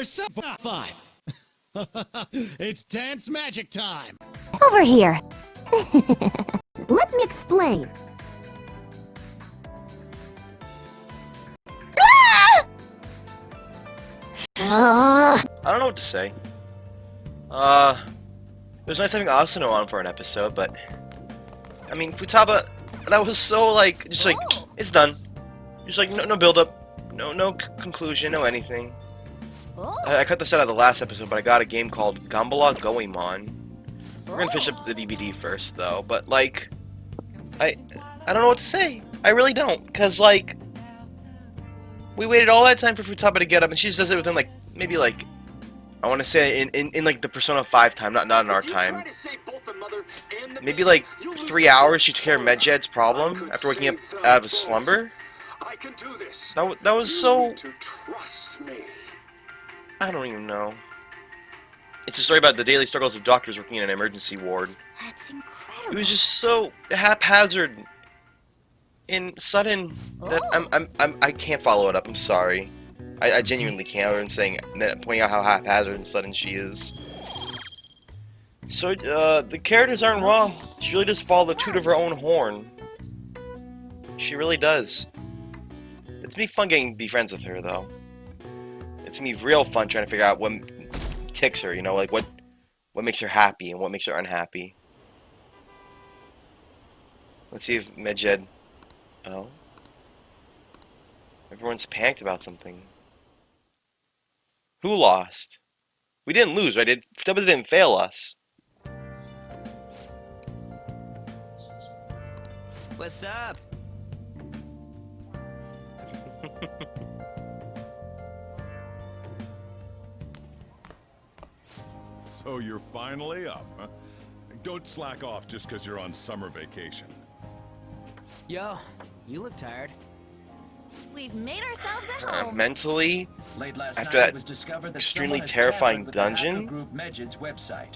5. It's dance magic time. Over here. Let me explain. I don't know what to say. It was nice having Asano on for an episode, but I mean, Futaba, that was so like, just like, it's done. Just like, no build up, no conclusion, no anything. I cut this out of the last episode, but I got a game called Gambala Goemon. We're gonna finish up the DVD first, though. But like, I don't know what to say. I really don't, cause like, we waited all that time for Futaba to get up, and she just does it within like maybe like, I want to say in like the Persona 5 time, not in our time. Maybe like 3 hours. She took care of Medjed's problem after waking up out of a slumber. That was so. I don't even know. It's a story about the daily struggles of doctors working in an emergency ward. That's incredible. It was just so haphazard and sudden that I can't follow it up. I'm sorry. I genuinely can't, other than saying, pointing out how haphazard and sudden she is. So the characters aren't wrong. She really does follow the toot of her own horn. She really does. It's gonna be fun getting to be friends with her, though. It's gonna be real fun trying to figure out what ticks her, you know, like what makes her happy and what makes her unhappy. Let's see if Medjed. Oh, everyone's panicked about something. Who lost? We didn't lose, right? Futaba didn't fail us. What's up? So you're finally up, huh? Don't slack off just because you're on summer vacation. Yo, you look tired. We've made ourselves at home. Mentally, Late last after night, that it was discovered that extremely someone has terrifying tampered with the hacker dungeon, group Medjed's website.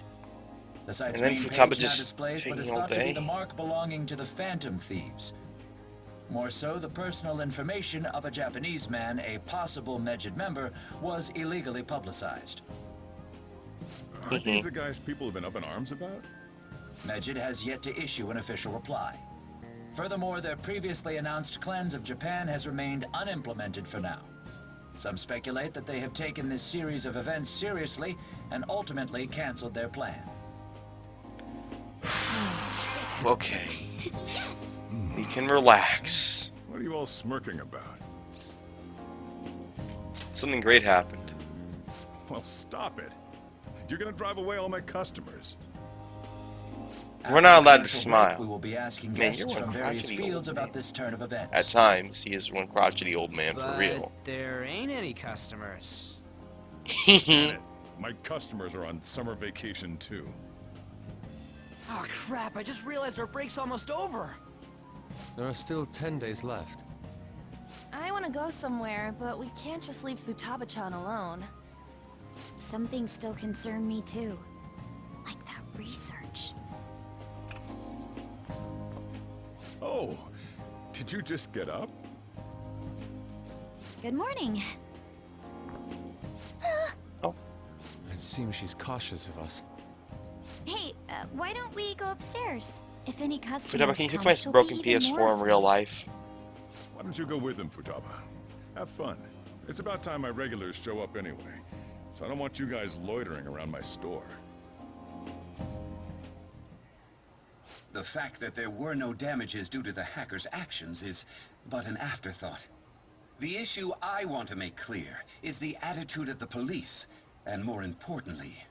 The site's and then main Futaba page now just displays what is taking all thought to be day. the mark belonging to the Phantom Thieves. More so, the personal information of a Japanese man, a possible Medjed member, was illegally publicized. Aren't these the guys people have been up in arms about? Medjed has yet to issue an official reply. Furthermore, their previously announced cleanse of Japan has remained unimplemented for now. Some speculate that they have taken this series of events seriously and ultimately canceled their plan. Okay. We can relax. What are you all smirking about? Something great happened. Well, stop it. You're gonna drive away all my customers. We're not allowed to After smile. break, we will be asking Man, guests you're one from various crotchety old fields about man. this turn of events. At times, he is one crotchety old man for But real. there ain't any customers. Damn it. My customers are on summer vacation too. Oh crap, I just realized our break's almost over. There are still 10 days left. I want to go somewhere, but we can't just leave Futaba-chan alone. Some things still concern me too. Like that research. Oh, did you just get up? Good morning. It seems she's cautious of us. Hey, why don't we go upstairs? If any customers Futaba, can you come, fix my she'll broken be even more PS4 in real life? Why don't you go with them, Futaba? Have fun. It's about time my regulars show up anyway. So I don't want you guys loitering around my store. The fact that there were no damages due to the hacker's actions is but an afterthought. The issue I want to make clear is the attitude of the police, and more importantly,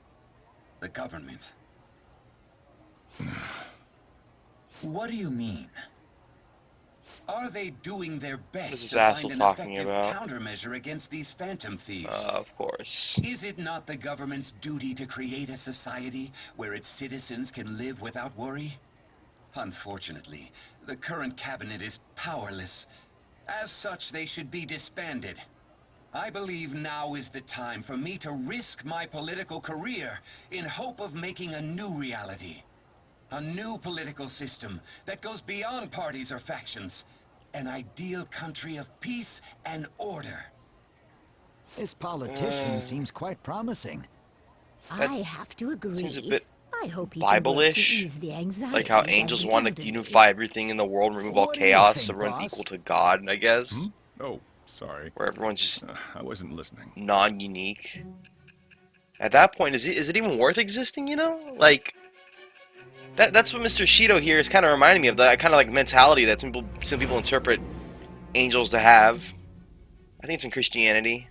the government. What do you mean? Are they doing their This best is to Axel find an talking effective about. countermeasure against these phantom thieves? Of course. Is it not the government's duty to create a society where its citizens can live without worry? Unfortunately, the current cabinet is powerless. As such, they should be disbanded. I believe now is the time for me to risk my political career in hope of making a new reality. A new political system that goes beyond parties or factions. An ideal country of peace and order. This politician seems quite promising. I have to agree. Seems a bit I hope he can work to Bible-ish. ease the anxieties Like how of angels the want to elderly. unify everything in the world and remove all What do you chaos, so think, everyone's boss? equal to God, I guess. Oh, sorry. Where everyone's just I wasn't listening. non-unique. At that point, is it even worth existing, you know? Like, that's what Mr. Shido here is kind of reminding me of, that kind of like mentality that some people interpret angels to have. I think it's in Christianity.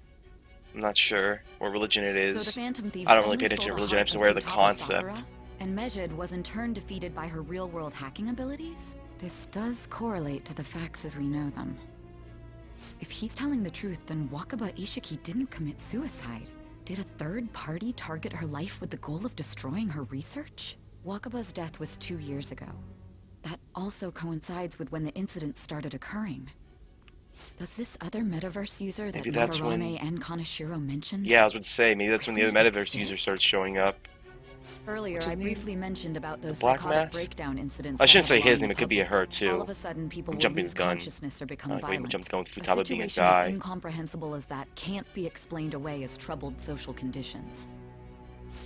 I'm not sure what religion it is. So the Phantom Thieves I don't really only pay attention stole to the religion, I'm heart just of aware of the Futaba concept. Sakura, and Mejid was in turn defeated by her real-world hacking abilities? This does correlate to the facts as we know them. If he's telling the truth, then Wakaba Ishiki didn't commit suicide. Did a third party target her life with the goal of destroying her research? Wakaba's death was 2 years ago. That also coincides with when the incident started occurring. Does this other metaverse user that Maybe that's when- Madarame and Kaneshiro mentioned? Yeah, I was about to say, maybe that's when the other metaverse user starts showing up. Earlier, What's his I name? briefly mentioned about those Black psychotic Mask? breakdown incidents. I shouldn't that say have his alarmed name, it the could be a public. her too. All of a sudden, people I'm will jumping lose the gun. consciousness or become Wait, we violent. jumped the gun with A Futaba being a situation guy. as incomprehensible as that can't be explained away as troubled social conditions.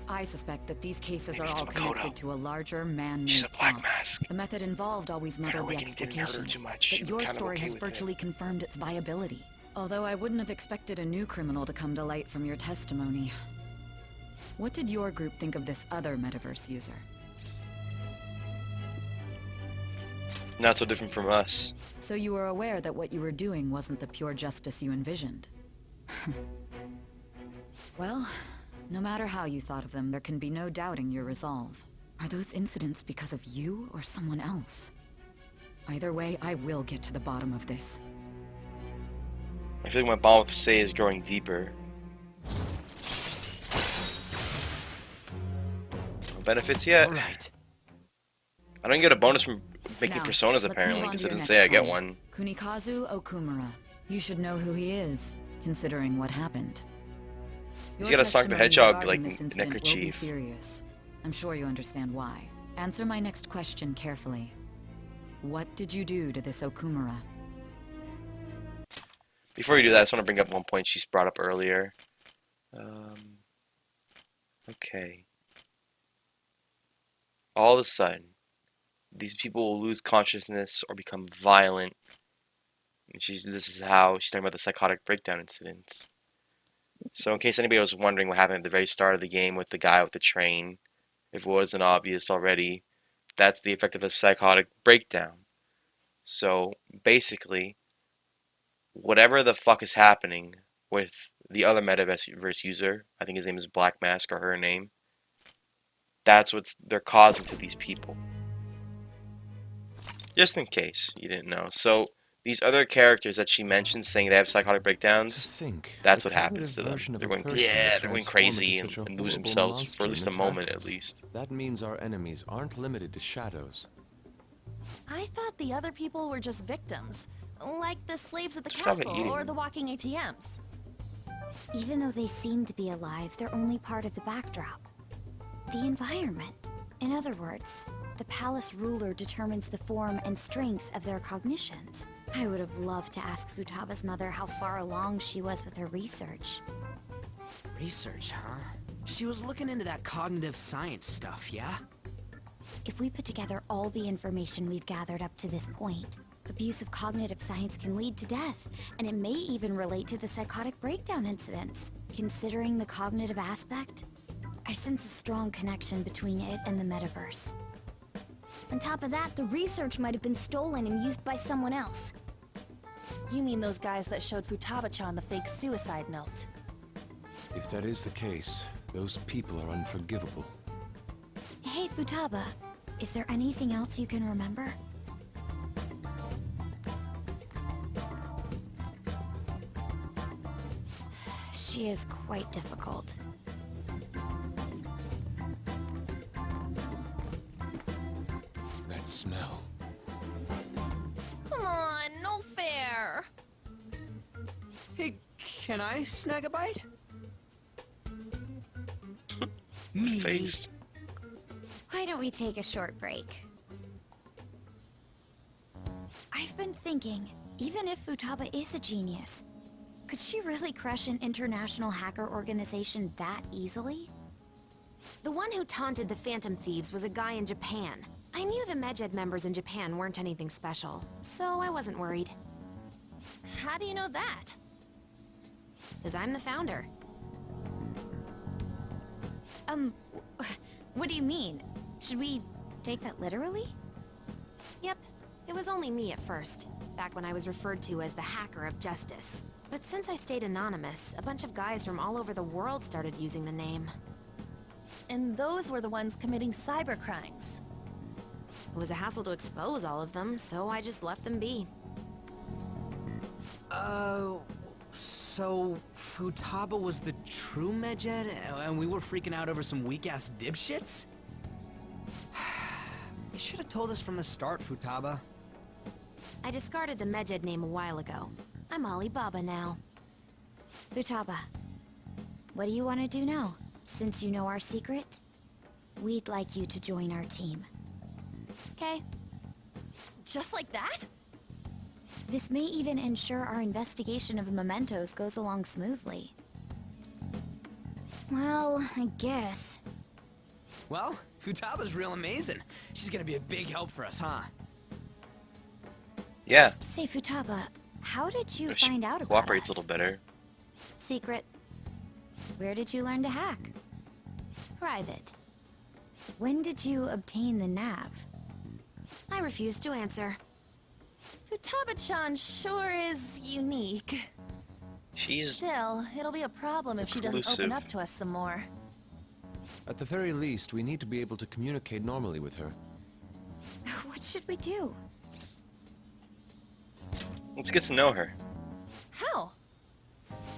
I suspect that these cases Maybe are it's all Makoto. connected to a larger man-made She's a Black plot. Mask. The method involved always muddled the Awakening didn't hurt her explication, too much. She but was your kind of story okay has with it. virtually confirmed its viability. Although I wouldn't have expected a new criminal to come to light from your testimony. What did your group think of this other metaverse user? Not so different from us. So you were aware that what you were doing wasn't the pure justice you envisioned? Well, no matter how you thought of them, there can be no doubting your resolve. Are those incidents because of you or someone else? Either way, I will get to the bottom of this. I feel like my bond with Sei is growing deeper. No benefits yet? All right. I don't get a bonus from making Now, personas let's apparently, move on because to it your doesn't say I next get client. one. Kunikazu Okumura. You should know who he is, considering what happened. He's Your got a Sonic the testimony Hedgehog, regarding like, this incident will be neckerchief. serious. I'm sure you understand why. Answer my next question carefully. What did you do to this Okumura? Before you do that, I just want to bring up one point she's brought up earlier. Okay. All of a sudden, these people will lose consciousness or become violent. And this is how she's talking about the psychotic breakdown incidents. So in case anybody was wondering what happened at the very start of the game with the guy with the train, if it wasn't obvious already, that's the effect of a psychotic breakdown. So basically, whatever the fuck is happening with the other metaverse user, I think his name is Black Mask or her name, that's what they're causing to these people. Just in case you didn't know. So these other characters that she mentioned saying they have psychotic breakdowns, that's what happens to them. They're going, yeah, they're going crazy and lose themselves for at least a moment at least. That means our enemies aren't limited to shadows. I thought the other people were just victims. Like the slaves at the Stop it castle eating or them. the walking ATMs. Even though they seem to be alive, they're only part of the backdrop. The environment. In other words, the palace ruler determines the form and strength of their cognitions. I would have loved to ask Futaba's mother how far along she was with her research. Research, huh? She was looking into that cognitive science stuff, yeah? If we put together all the information we've gathered up to this point, abuse of cognitive science can lead to death, and it may even relate to the psychotic breakdown incidents. Considering the cognitive aspect, I sense a strong connection between it and the metaverse. On top of that, the research might have been stolen and used by someone else. You mean those guys that showed Futaba-chan the fake suicide note? If that is the case, those people are unforgivable. Hey, Futaba, is there anything else you can remember? She is quite difficult. That smell. Come on, no fair. Hey, can I snag a bite? Face. Why don't we take a short break? I've been thinking, even if Futaba is a genius, Could she really crush an international hacker organization that easily? The one who taunted the Phantom Thieves was a guy in Japan. I knew the Medjed members in Japan weren't anything special, so I wasn't worried. How do you know that? Because I'm the founder. What do you mean? Should we take that literally? Yep, it was only me at first, back when I was referred to as the Hacker of Justice. But since I stayed anonymous, a bunch of guys from all over the world started using the name. And those were the ones committing cybercrimes. It was a hassle to expose all of them, so I just left them be. So Futaba was the true Medjed, and we were freaking out over some weak-ass dipshits? You should have told us from the start, Futaba. I discarded the Medjed name a while ago. I'm Alibaba now. Futaba, what do you want to do now? Since you know our secret, we'd like you to join our team. Okay. Just like that? This may even ensure our investigation of mementos goes along smoothly. Well, I guess. Well, Futaba's real amazing. She's gonna be a big help for us, huh? Yeah. Say, Futaba, how did you She find out about cooperates us? a little better. Secret. Where did you learn to hack? Private. When did you obtain the nav? I refuse to answer. Futaba-chan sure is unique. She's Still, it'll be a problem if she doesn't open reclusive. up to us some more. At the very least, we need to be able to communicate normally with her. What should we do? Let's get to know her. How?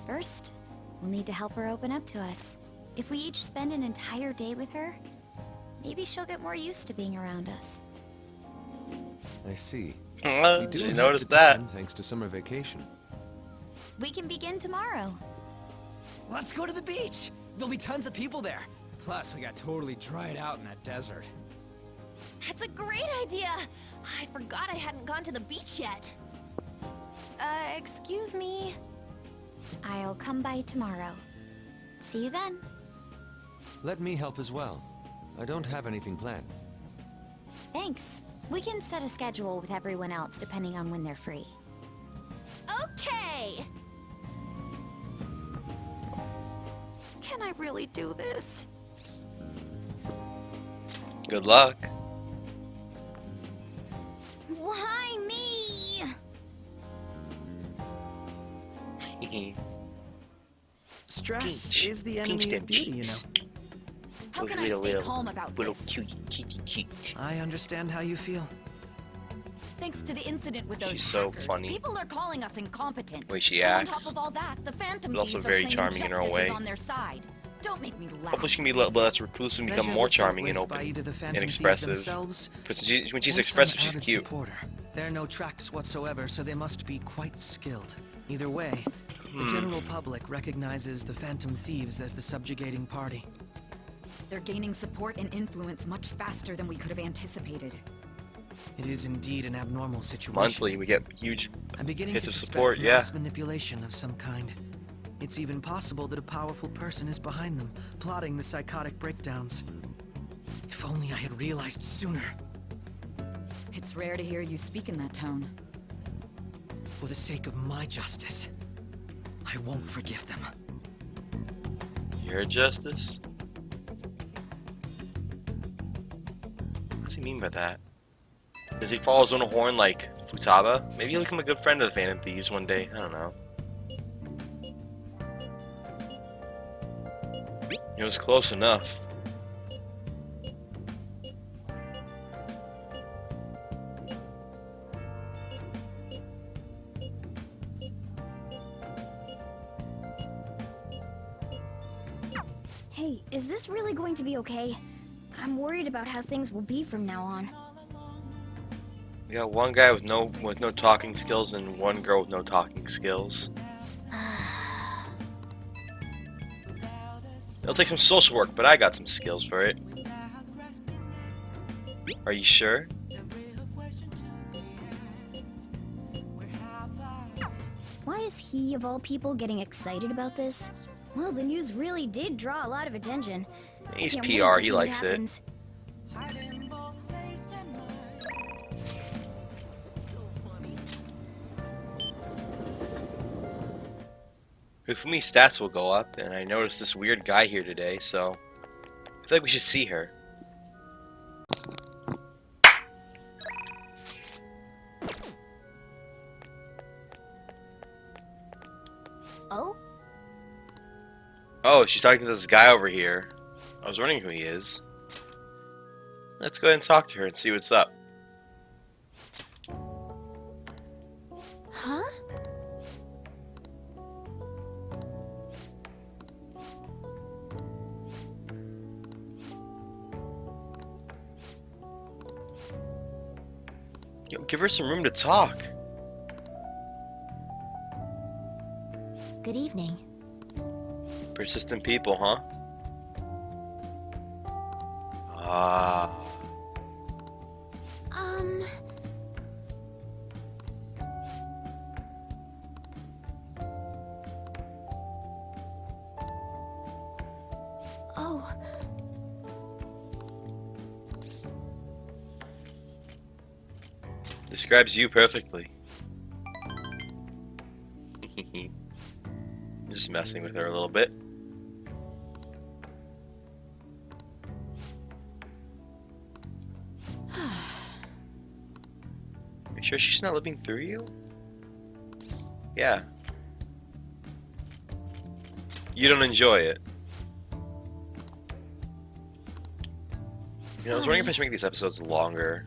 First, we'll need to help her open up to us. If we each spend an entire day with her, maybe she'll get more used to being around us. I see. We do She have noticed the that. time, thanks to summer vacation. We can begin tomorrow. Let's go to the beach! There'll be tons of people there. Plus, we got totally dried out in that desert. That's a great idea! I forgot I hadn't gone to the beach yet. Excuse me? I'll come by tomorrow. See you then. Let me help as well. I don't have anything planned. Thanks. We can set a schedule with everyone else depending on when they're free. Okay! Can I really do this? Good luck. Why me? Stress is the enemy of beauty, you know. How can I stay calm about this? I understand how you feel. Thanks to the incident with those She's so hackers, funny. people are calling us incompetent. The way she And acts. on top of all that, the Phantom But also Thieves very are charming claiming in her own justice is way. on their side. Don't make me laugh. Hopefully she can be less reclusive and become Medjed more was dealt charming and with by open either the and Phantom Thieves expressive. themselves Because when or she's some expressive, she's avid cute. supporter. There are no tracks whatsoever, so they must be quite skilled. Either way, the general public recognizes the Phantom Thieves as the subjugating party. They're gaining support and influence much faster than we could have anticipated. It is indeed an abnormal situation. Monthly, we get huge I'm beginning hits to of suspect support, yeah. mass manipulation of some kind. It's even possible that a powerful person is behind them, plotting the psychotic breakdowns. If only I had realized sooner. It's rare to hear you speak in that tone. For the sake of my justice, I won't forgive them. Your justice? What does he mean by that? Does he follow his own horn like Futaba? Maybe he'll become a good friend of the Phantom Thieves one day. I don't know. It was close enough. Hey, is this really going to be okay? I'm worried about how things will be from now on. We got one guy with no talking skills and one girl with no talking skills. It'll take some social work, but I got some skills for it. Are you sure? Why is he, of all people, getting excited about this? Well, the news really did draw a lot of attention. He's Can't wait PR, to he see what likes it. happens. Hifumi's stats will go up, and I noticed this weird guy here today, so I feel like we should see her. Oh? Oh, she's talking to this guy over here. I was wondering who he is. Let's go ahead and talk to her and see what's up. Huh? Yo, give her some room to talk. Good evening. Persistent people, huh? Ah. Oh. Describes you perfectly. Just messing with her a little bit. Are you sure she's not living through you? Yeah. You don't enjoy it. You know, I was wondering if I should make these episodes longer.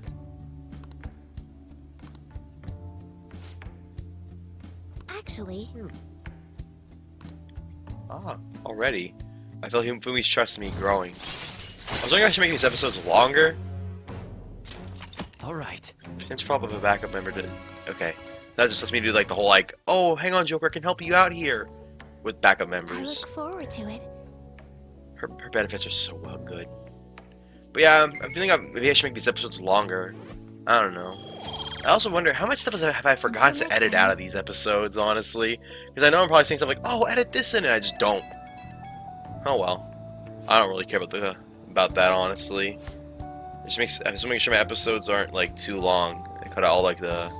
Actually. Ah, already. I feel Fumi's trust in me growing. I was wondering if I should make these episodes longer. Alright. Potential follow-up of a backup member to... Okay. That just lets me do like the whole like, oh, hang on, Joker, I can help you out here. With backup I members. look forward to it. Her benefits are so well good. But yeah, I'm feeling maybe I should make these episodes longer. I don't know. I also wonder, how much stuff have I forgotten to edit out of these episodes, honestly? Because I know I'm probably saying stuff like, oh, edit this in, and I just don't. Oh well. I don't really care about that, honestly. I just make sure my episodes aren't, like, too long. I cut out all, like, the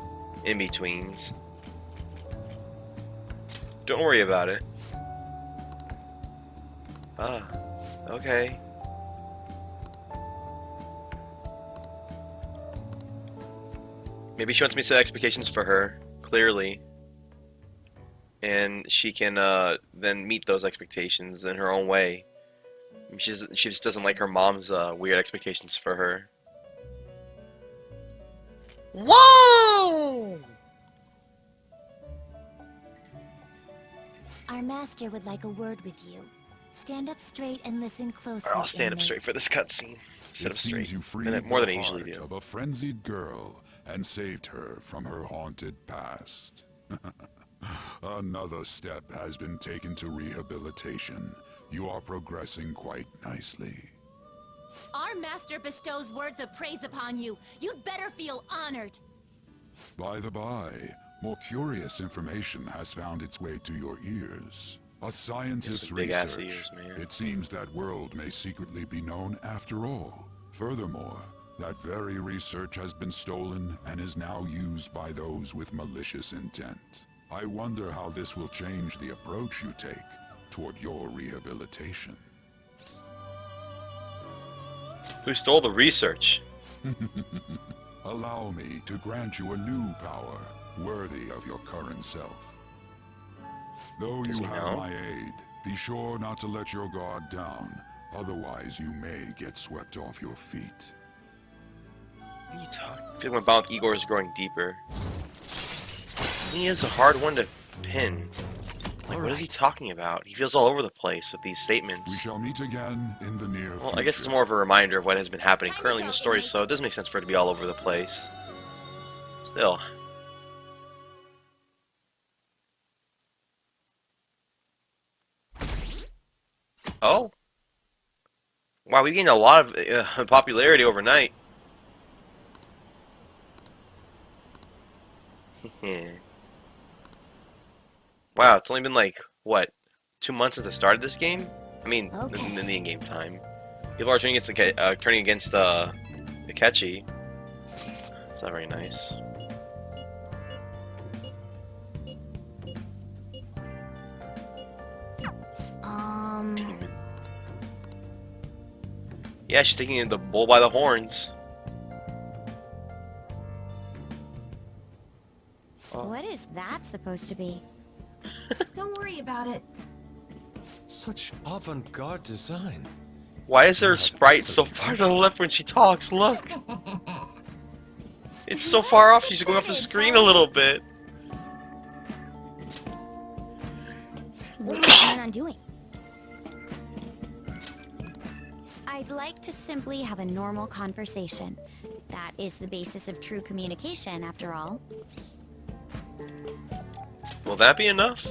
in-betweens. Don't worry about it. Ah, okay. Maybe she wants me to set expectations for her, clearly. And she can then meet those expectations in her own way. She just doesn't like her mom's weird expectations for her. Whoa! Our master would like a word with you. Stand up straight and listen closely. Or I'll stand up inmate. straight for this cutscene. Sit up straight. You freed More than I the usually heart do. of a frenzied girl and saved her from her haunted past. Another step has been taken to rehabilitation. You are progressing quite nicely. Our master bestows words of praise upon you. You'd better feel honored. By the by, more curious information has found its way to your ears. A scientist's big-ass research. ears, man. It seems that world may secretly be known after all. Furthermore, that very research has been stolen and is now used by those with malicious intent. I wonder how this will change the approach you take toward your rehabilitation. Who stole the research? Allow me to grant you a new power worthy of your current self. Though Does you he have know? my aid, be sure not to let your guard down. Otherwise, you may get swept off your feet. What are you talking? I feel like my bond with Igor is growing deeper. He is a hard one to pin. Like, what is he talking about? He feels all over the place with these We statements. shall meet again in the near Well, future. I guess it's more of a reminder of what has been happening currently in the story, so it does make sense for it to be all over the place. Still. Oh? Wow, we gained a lot of popularity overnight. Wow, it's only been like, what, 2 months since the start of this game? I mean, Okay. in the in-game time. People are turning against Akechi. It's not very nice. Yeah, she's taking the bull by the horns. What is that supposed to be? Don't worry about it. Such avant-garde design. Why is her sprite so far to the left when she talks? Look! It's so far off, she's going off the screen a little bit. What do you plan on doing? I'd like to simply have a normal conversation. That is the basis of true communication, after all. Will that be enough?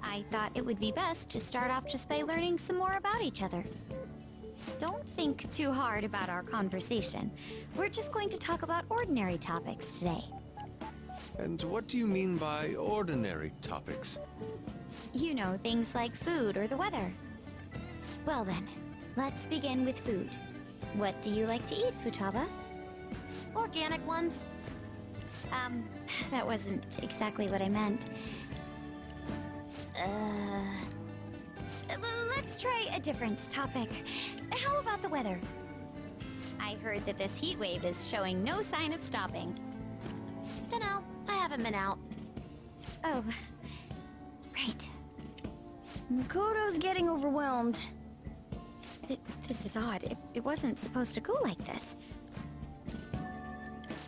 I thought it would be best to start off just by learning some more about each other. Don't think too hard about our conversation. We're just going to talk about ordinary topics today. And what do you mean by ordinary topics? You know, things like food or the weather. Well then, let's begin with food. What do you like to eat, Futaba? Organic ones. That wasn't exactly what I meant. Let's try a different topic. How about the weather? I heard that this heat wave is showing no sign of stopping. Dunno, I haven't been out. Oh, right. Makoto's getting overwhelmed. This is odd. It wasn't supposed to go like this.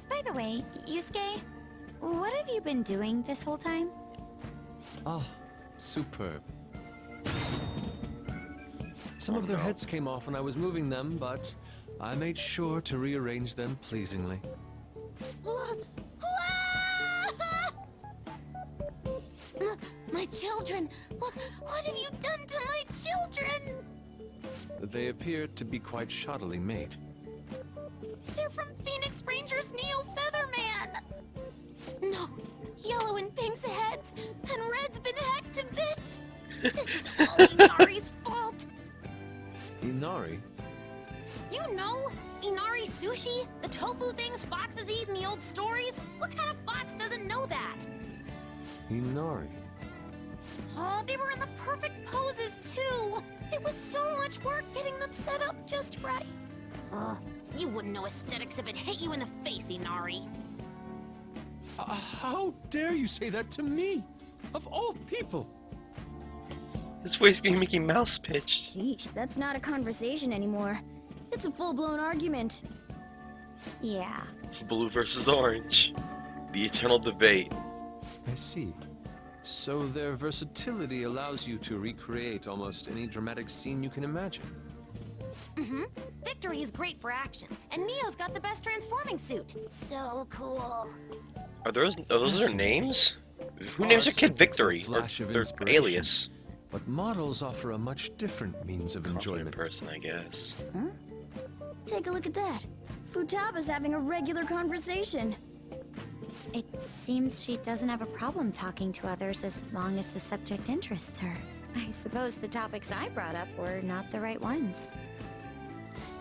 By the way, Yusuke, what have you been doing this whole time? Ah, superb. Some of their heads came off when I was moving them, but I made sure to rearrange them pleasingly. My children! What have you done to my children? They appear to be quite shoddily made. They're from Phoenix Rangers Neo Featherman! No, Yellow and Pink's heads, and Red's been hacked to bits! This is all Inari's fault! Inari? You know, Inari sushi? The tofu things foxes eat in the old stories? What kind of fox doesn't know that? Inari? Oh, they were in the perfect poses, too! It was so much work getting them set up just right. You wouldn't know aesthetics if it hit you in the face, Inari. How dare you say that to me? Of all people! This voice being Mickey Mouse pitched. Sheesh, that's not a conversation anymore. It's a full-blown argument. Yeah. Blue versus orange. The eternal debate. I see. So their versatility allows you to recreate almost any dramatic scene you can imagine. Mm-hmm. Victory is great for action, and Neo's got the best transforming suit. So cool. Are those their names? Who names their kid Victory? Or their alias? But models offer a much different means of enjoyment. Person, I guess. Huh? Take a look at that. Futaba's having a regular conversation. It seems she doesn't have a problem talking to others as long as the subject interests her. I suppose the topics I brought up were not the right ones.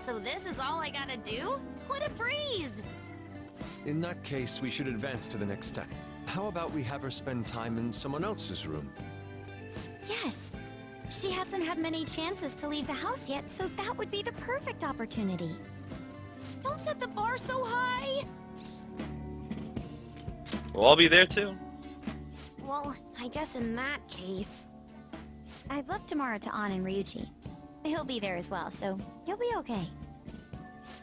So this is all I gotta do? What a breeze! In that case, we should advance to the next step. How about we have her spend time in someone else's room? Yes. She hasn't had many chances to leave the house yet, so that would be the perfect opportunity. Don't set the bar so high! We'll all be there too. Well, I guess in that case... I've left tomorrow to An and Ryuji. He'll be there as well, so you'll be okay.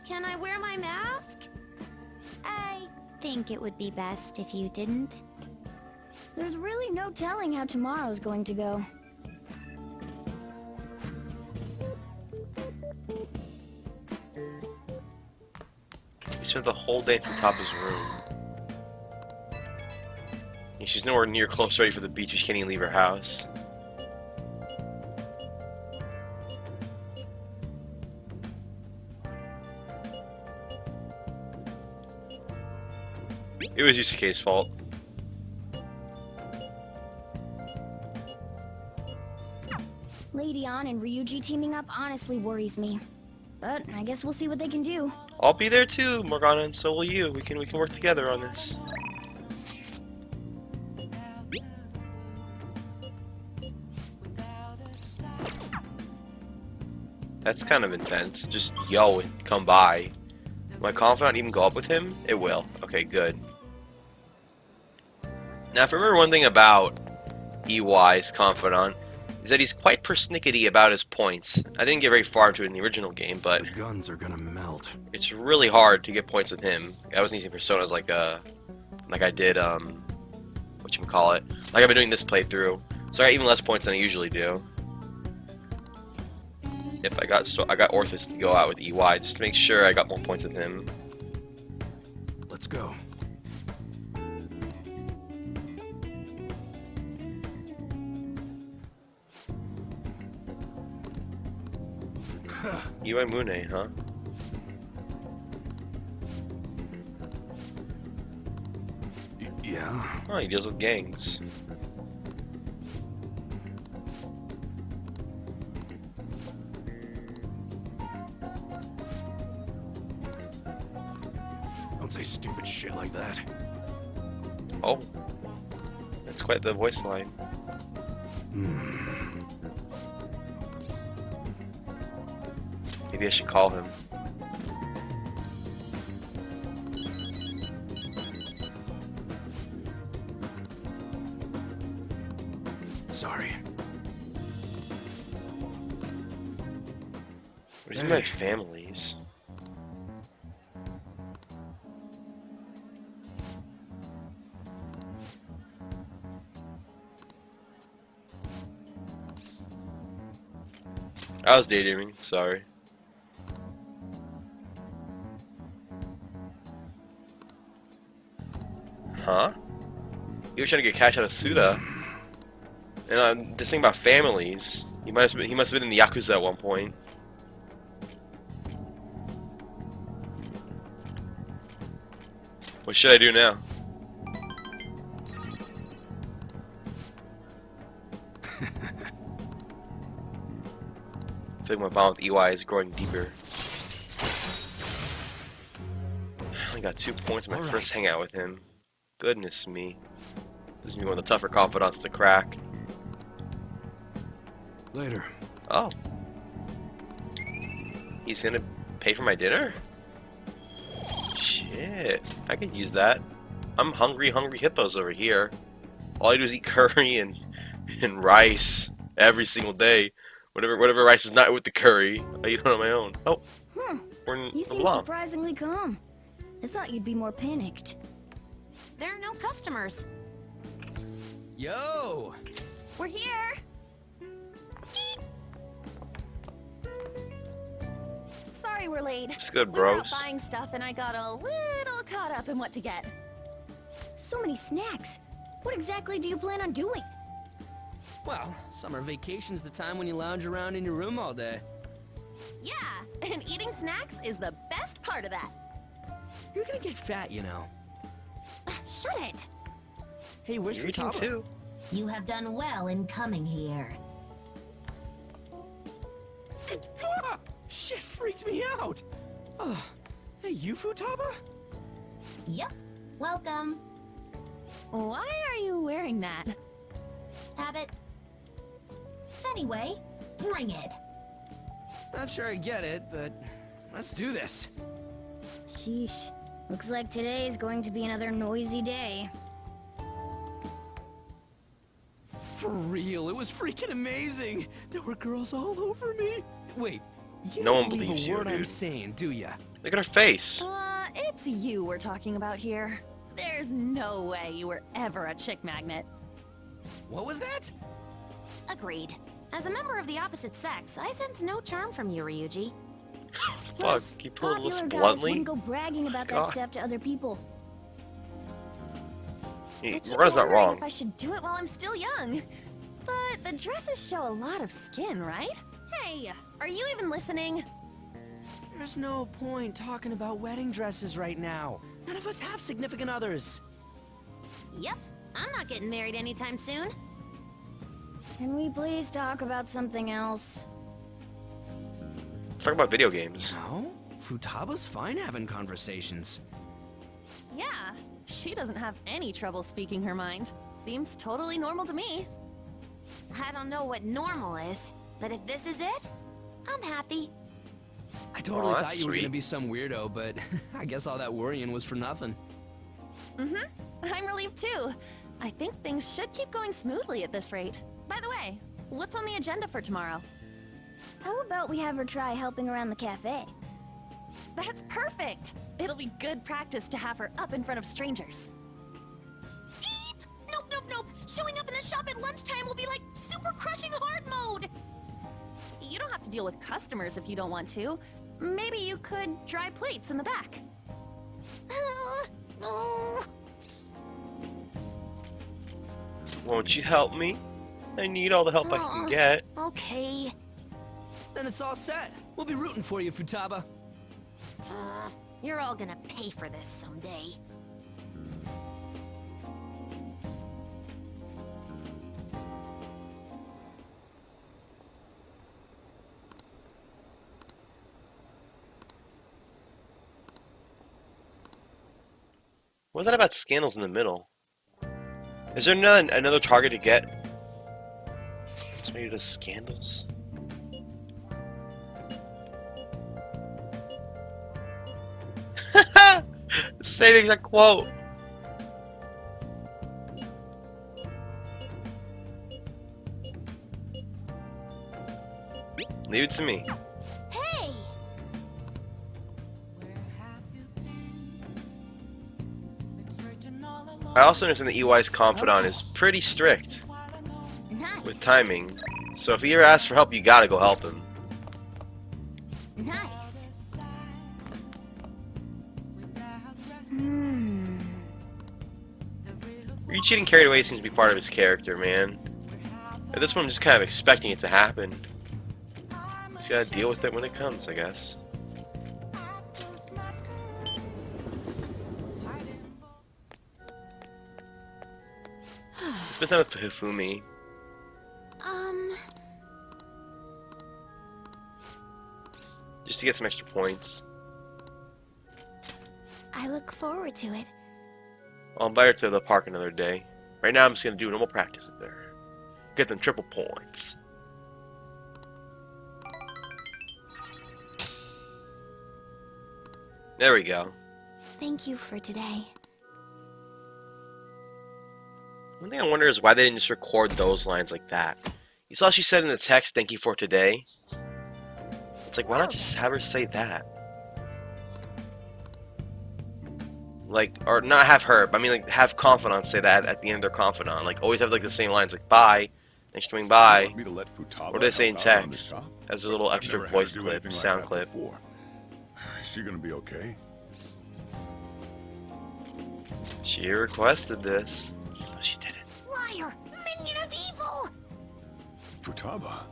Can I wear my mask? I think it would be best if you didn't. There's really no telling how tomorrow's going to go. We spent the whole day in Futaba's room. And she's nowhere near close ready for the beach. She can't even leave her house. It was Yusuke's fault. Leon and Ryuji teaming up honestly worries me. But I guess we'll see what they can do. I'll be there too, Morgana, and so will you. We can work together on this. That's kind of intense. Just yell and come by. Will my confidant even go up with him? It will. Okay, good. Now, if I remember one thing about EY's confidant, is that he's quite persnickety about his points. I didn't get very far into it in the original game, but the guns are gonna melt. It's really hard to get points with him. I wasn't using personas like I did whatchamacallit. Like I've been doing this playthrough, so I got even less points than I usually do. Yep, I got Orthus to go out with EY just to make sure I got more points with him. Let's go. EY Mune, huh? Yeah. Oh, he deals with gangs. Don't say stupid shit like that. Oh. That's quite the voice line. Maybe I should call him. Sorry. Where's my families? I was daydreaming, sorry. Huh? You were trying to get cash out of Suda. And this thing about families, he must have been in the Yakuza at one point. What should I do now? I feel like my bond with EY is growing deeper. I only got 2 points in my first hangout with him. Goodness me. This is gonna be one of the tougher confidants to crack. Later. Oh. He's gonna pay for my dinner? Shit. I could use that. I'm hungry hippos over here. All I do is eat curry and rice every single day. Whatever rice is not with the curry, I eat it on my own. Oh. We're in You seem Blanc. surprisingly calm. I thought you'd be more panicked. There are no customers. Yo! We're here. Sorry we're late. It's good, We were out bros. buying stuff and I got a little caught up in what to get. So many snacks. What exactly do you plan on doing? Well, summer vacation's the time when you lounge around in your room all day. Yeah, and eating snacks is the best part of that. You're gonna get fat, you know. Shut it. Hey, where's You're eating Futaba? too. You have done well in coming here. Ah! Shit freaked me out. Oh, hey, you Futaba? Yep. Welcome. Why are you wearing that? Habit. Anyway, bring it. Not sure I get it, but let's do this. Sheesh. Looks like today is going to be another noisy day. For real, it was freaking amazing. There were girls all over me. Wait, you No one don't believe believes a you, word I'm dude. saying, do ya? Look at her face. It's you we're talking about here. There's no way you were ever a chick magnet. What was that? Agreed. As a member of the opposite sex, I sense no charm from you, Ryuji. Fuck, you put it this Popular girls bluntly? wouldn't go bragging about that God. stuff to other people. I keep Morgana's not wondering wrong. if I should do it while I'm still young. But the dresses show a lot of skin, right? Hey, are you even listening? There's no point talking about wedding dresses right now. None of us have significant others. Yep, I'm not getting married anytime soon. Can we please talk about something else? Let's talk about video games. No? Futaba's fine having conversations. Yeah, she doesn't have any trouble speaking her mind. Seems totally normal to me. I don't know what normal is, but if this is it, I'm happy. I totally that's thought you were sweet. gonna be some weirdo, but I guess all that worrying was for nothing. I'm relieved too. I think things should keep going smoothly at this rate. By the way, what's on the agenda for tomorrow? How about we have her try helping around the cafe? That's perfect! It'll be good practice to have her up in front of strangers. Eep! Nope, nope, nope! Showing up in the shop at lunchtime will be like super crushing hard mode! You don't have to deal with customers if you don't want to. Maybe you could dry plates in the back. Won't you help me? I need all the help I can get. Okay. Then it's all set. We'll be rooting for you, Futaba. You're all gonna pay for this someday. What was that about scandals in the middle? Is there another target to get? Just maybe just scandals? Same exact quote. Leave it to me. Hey! I also understand that EY's confidant is pretty strict Nice. with timing. So if he ever asks for help, you gotta go help him. Nice. Reach getting carried away seems to be part of his character, man. At this one, I'm just kind of expecting it to happen. He's gotta deal with it when it comes, I guess. Spend time with Hifumi. Just to get some extra points. I look forward to it. I'll invite her to the park another day. Right now, I'm just gonna do normal practice there. Get them triple points. There we go. Thank you for today. One thing I wonder is why they didn't just record those lines like that. You saw she said in the text, "Thank you for today." It's like, why not just have her say that? Like, or not have her, but I mean, like, have confidant say that at the end of their confidant. Like, always have like the same lines, like, "Bye, thanks for coming by." What do they say in text? As a little extra voice clip, sound clip. Is she gonna be okay? She requested this. No, she didn't. Liar! Minion of evil! Futaba?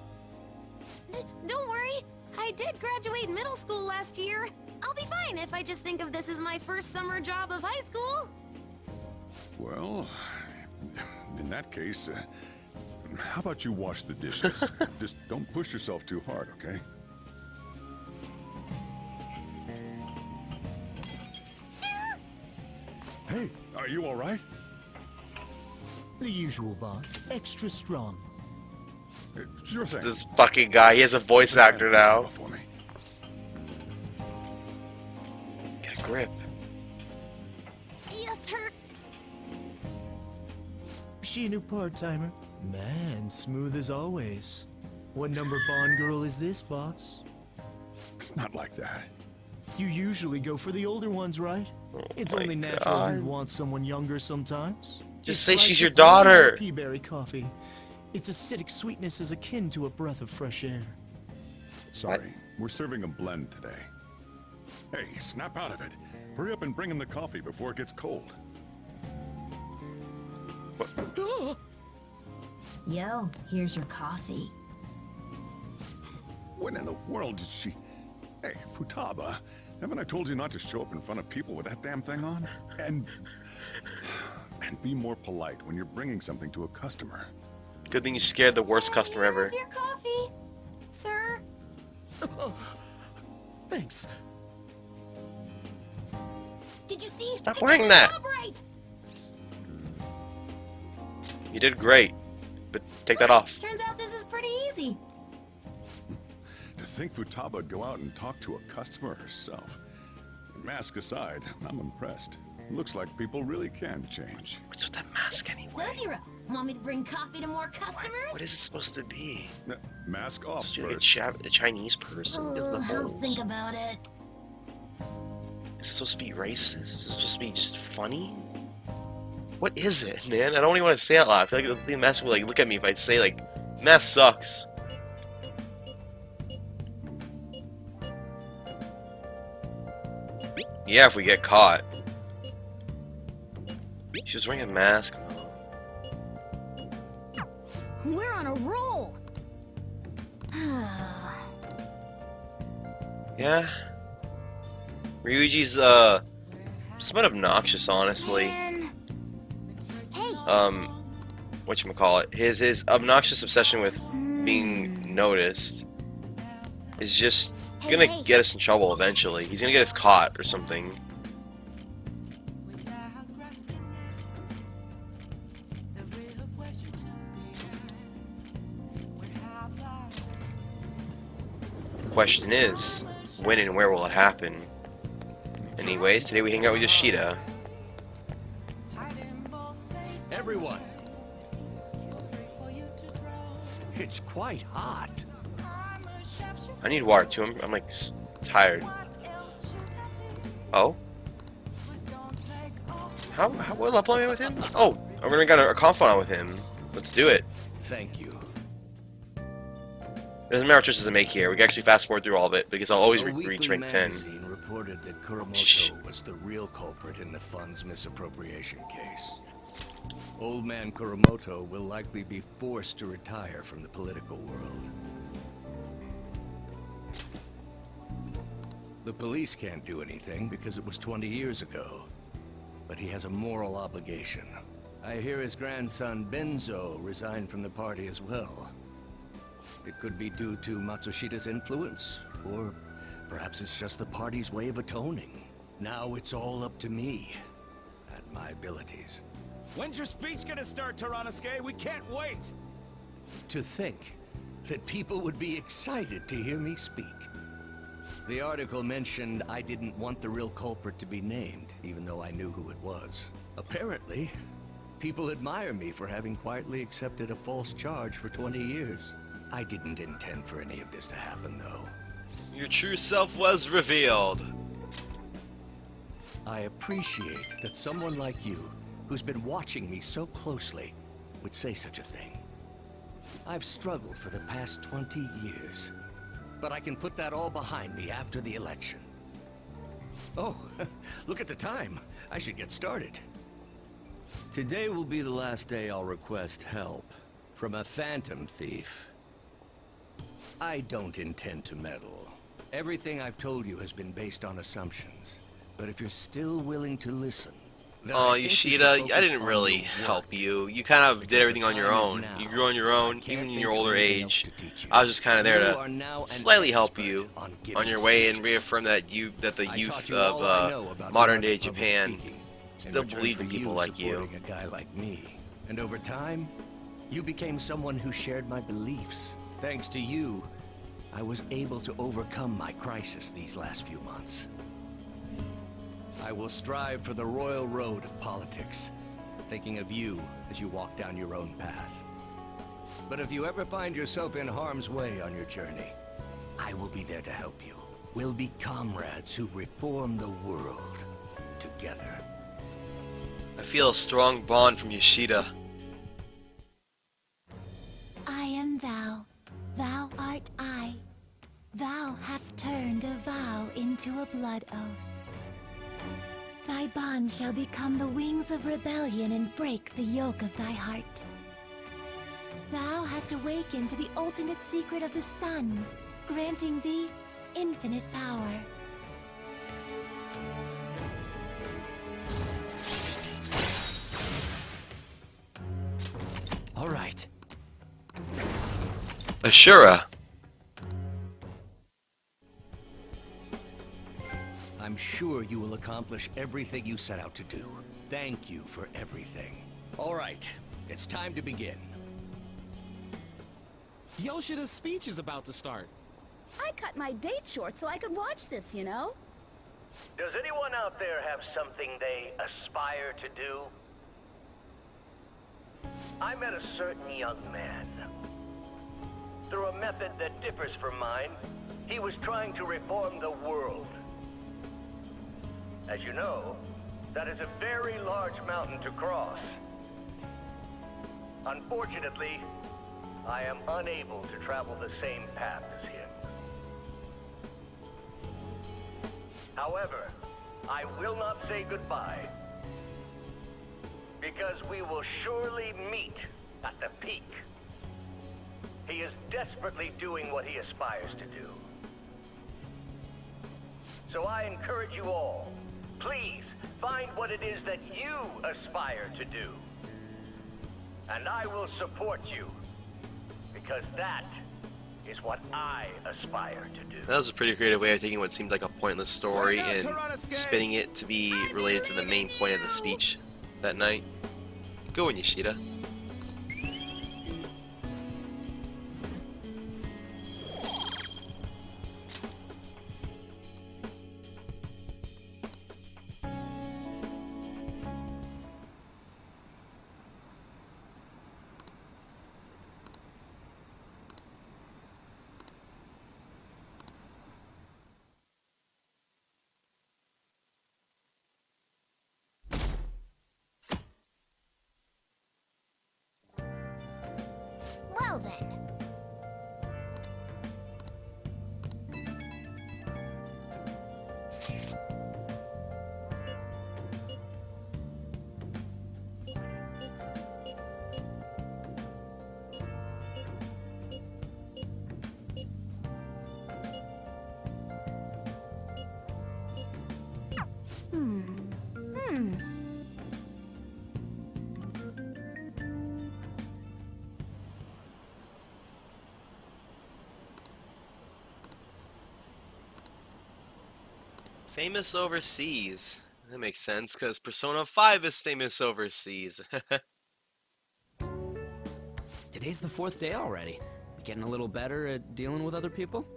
Don't worry. I did graduate middle school last year. I'll be fine if I just think of this as my first summer job of high school. Well, in that case, how about you wash the dishes? Just don't push yourself too hard, okay? Hey, are you all right? The usual, boss. Extra strong. Sure It's thing. this fucking guy. He has a voice actor now. For me. Get a grip. Yes, her. She a new part-timer? Man, smooth as always. What number Bond girl is this, boss? It's not like that. You usually go for the older ones, right? It's my only natural God. you'd want someone younger sometimes. Just It's say like she's the your daughter. ordinary Peaberry coffee. Its acidic sweetness is akin to a breath of fresh air. Sorry, we're serving a blend today. Hey, snap out of it. Hurry up and bring him the coffee before it gets cold. Yo, here's your coffee. When in the world did she... Hey, Futaba, haven't I told you not to show up in front of people with that damn thing on? And be more polite when you're bringing something to a customer. Good thing you scared the worst customer ever. Here's your coffee, sir. Thanks. Did you see? Stop wearing that. Right. You did great, but take that off. Turns out this is pretty easy. To think Futaba would go out and talk to a customer herself. Mask aside, I'm impressed. Looks like people really can change. What's with that mask anyway? Sojiro, want me to bring coffee to more customers? What is it supposed to be? Mask off Supposed to be first. a Chinese person? Is the I'll holes? think about it. Is it supposed to be racist? Is it supposed to be just funny? What is it, man? I don't even want to say it out loud. I feel like the mask will like look at me if I say like, mask sucks. Yeah, if we get caught. She was wearing a mask. We're on a roll. Yeah. Ryuji's somewhat obnoxious, honestly. Whatchamacallit, his obnoxious obsession with being noticed is just gonna get us in trouble eventually. He's gonna get us caught or something. The question is, when and where will it happen? Anyways, today we hang out with Yoshida. Everyone! It's quite hot. I need water too. I'm like tired. Oh? What level am I with him? Oh, I'm gonna got a confidant with him. Let's do it. Thank you. It doesn't matter what choices I make here. We can actually fast forward through all of it because I'll always A reach weekly rank 10. magazine reported that Kuromoto was the real culprit in the fund's misappropriation case. Old man Kuromoto will likely be forced to retire from the political world. The police can't do anything because it was 20 years ago. But he has a moral obligation. I hear his grandson Benzo resigned from the party as well. It could be due to Matsushida's influence, or perhaps it's just the party's way of atoning. Now it's all up to me and my abilities. When's your speech gonna start, Tyranosuke? We can't wait! To think that people would be excited to hear me speak. The article mentioned I didn't want the real culprit to be named, even though I knew who it was. Apparently, people admire me for having quietly accepted a false charge for 20 years. I didn't intend for any of this to happen, though. Your true self was revealed. I appreciate that someone like you, who's been watching me so closely, would say such a thing. I've struggled for the past 20 years, but I can put that all behind me after the election. Oh, look at the time. I should get started. Today will be the last day I'll request help from a phantom thief. I don't intend to meddle. Everything I've told you has been based on assumptions. But if you're still willing to listen... Oh, Yoshida, I didn't really help you. You kind of did everything on your own. You grew on your own, even in your older age. I was just kind of there to slightly help you on your way and reaffirm that the youth of modern-day Japan still believed in people like you. A guy like me. And over time, you became someone who shared my beliefs. Thanks to you, I was able to overcome my crisis these last few months. I will strive for the royal road of politics, thinking of you as you walk down your own path. But if you ever find yourself in harm's way on your journey, I will be there to help you. We'll be comrades who reform the world together. I feel a strong bond from Yoshida. I am thou, thou art I. Thou hast turned a vow into a blood oath. Thy bond shall become the wings of rebellion and break the yoke of thy heart. Thou hast awakened to the ultimate secret of the sun, granting thee infinite power. All right. Ashura. I'm sure you will accomplish everything you set out to do. Thank you for everything. All right, it's time to begin. Yoshida's speech is about to start. I cut my date short so I could watch this, you know? Does anyone out there have something they aspire to do? I met a certain young man. Through a method that differs from mine, he was trying to reform the world. As you know, that is a very large mountain to cross. Unfortunately, I am unable to travel the same path as him. However, I will not say goodbye, because we will surely meet at the peak. He is desperately doing what he aspires to do. So I encourage you all, please find what it is that you aspire to do. And I will support you, because that is what I aspire to do. That was a pretty creative way of taking what seemed like a pointless story and spinning it to be related to the main point of the speech that night. Go on, Yoshida. Well then. Famous overseas. That makes sense, because Persona 5 is famous overseas. Today's the 4th day already. Getting a little better at dealing with other people?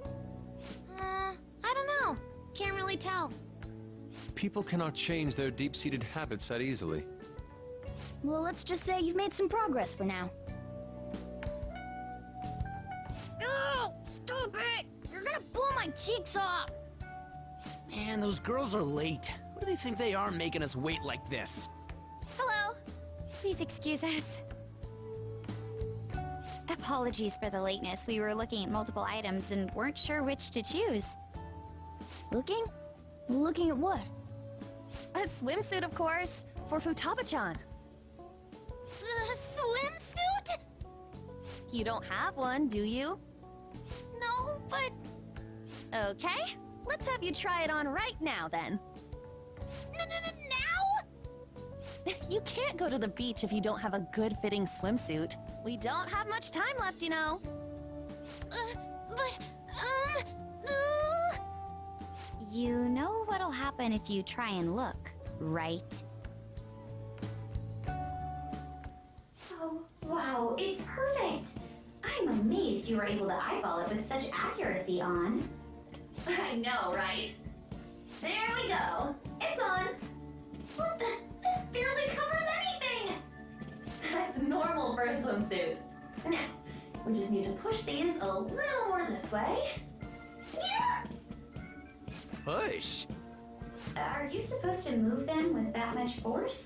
I don't know. Can't really tell. People cannot change their deep-seated habits that easily. Well, let's just say you've made some progress for now. Oh, stop it! You're gonna blow my cheeks off! Man, those girls are late. Who do they think they are making us wait like this? Hello. Please excuse us. Apologies for the lateness. We were looking at multiple items and weren't sure which to choose. Looking? Looking at what? A swimsuit, of course, for Futaba-chan. The swimsuit? You don't have one, do you? No, but... Okay, let's have you try it on right now, then. Now? You can't go to the beach if you don't have a good-fitting swimsuit. We don't have much time left, you know. You know what'll happen if you try and look, right? Oh, wow, it's perfect! I'm amazed you were able to eyeball it with such accuracy on. I know, right? There we go. It's on. What the? This barely covers anything! That's normal for a swimsuit. Now, we just need to push these a little more this way. Yeah! Push? Are you supposed to move them with that much force?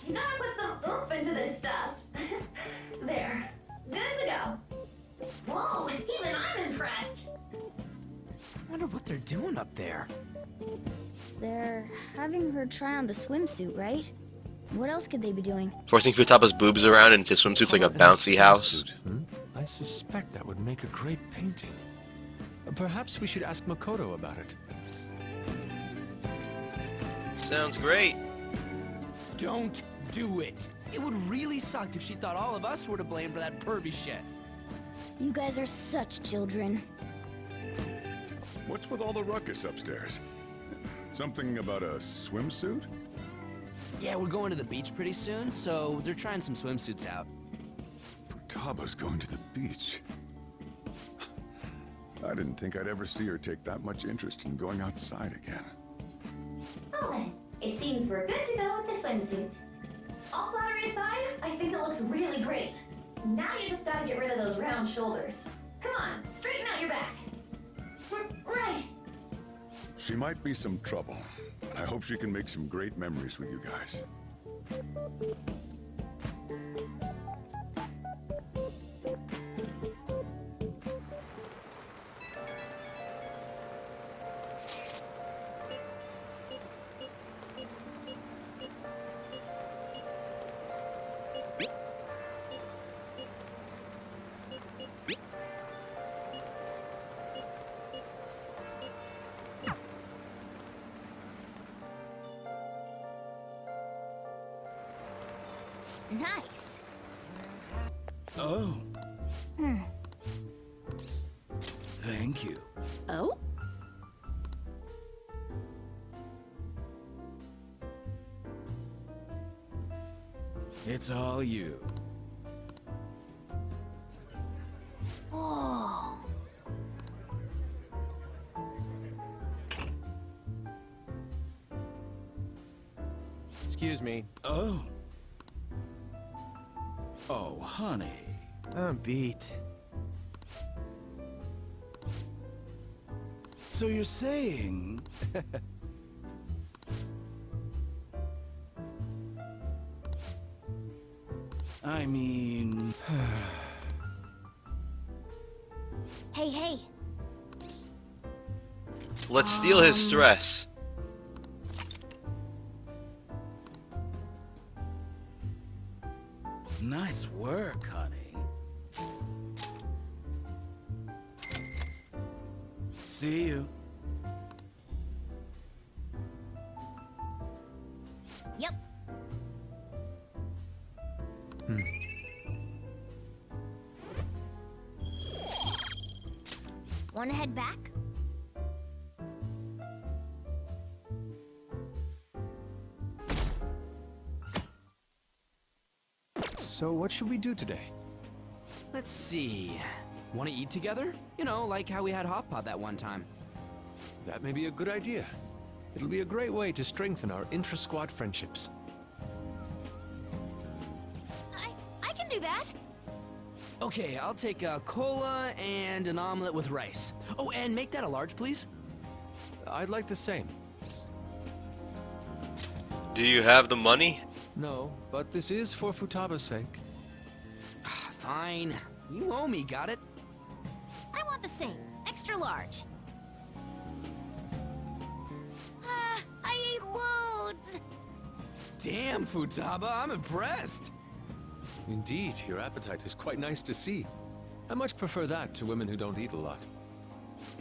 You gotta put some oomph into this stuff. There. Good to go. Whoa, even I'm impressed. I wonder what they're doing up there. They're having her try on the swimsuit, right? What else could they be doing? Forcing Futaba's boobs around into swimsuits like a bouncy house. I suspect that would make a great painting. Perhaps we should ask Makoto about it. Sounds great. Don't do it. It would really suck if she thought all of us were to blame for that pervy shit. You guys are such children. What's with all the ruckus upstairs? Something about a swimsuit? Yeah, we're going to the beach pretty soon, so they're trying some swimsuits out. Futaba's going to the beach. I didn't think I'd ever see her take that much interest in going outside again. Well then, it seems we're good to go with the swimsuit. All flattery aside, I think it looks really great. Now you just gotta get rid of those round shoulders. Come on, straighten out your back. Right. She might be some trouble, but I hope she can make some great memories with you guys. Nice. Oh. Thank you. Oh? It's all you. Oh. Excuse me. Oh. Oh, honey. I'm beat. So you're saying... I mean... Hey, hey. Let's steal his stress. Nice work, honey. See you. Yep. Wanna head back? So what should we do today? Let's see. Want to eat together? You know, like how we had hot pot that one time. That may be a good idea. It'll be a great way to strengthen our intra-squad friendships. I can do that. Okay, I'll take a cola and an omelet with rice. Oh, and make that a large, please. I'd like the same. Do you have the money? No, but this is for Futaba's sake. Fine. You owe me, got it? I want the same. Extra large. I ate loads. Damn, Futaba, I'm impressed. Indeed, your appetite is quite nice to see. I much prefer that to women who don't eat a lot.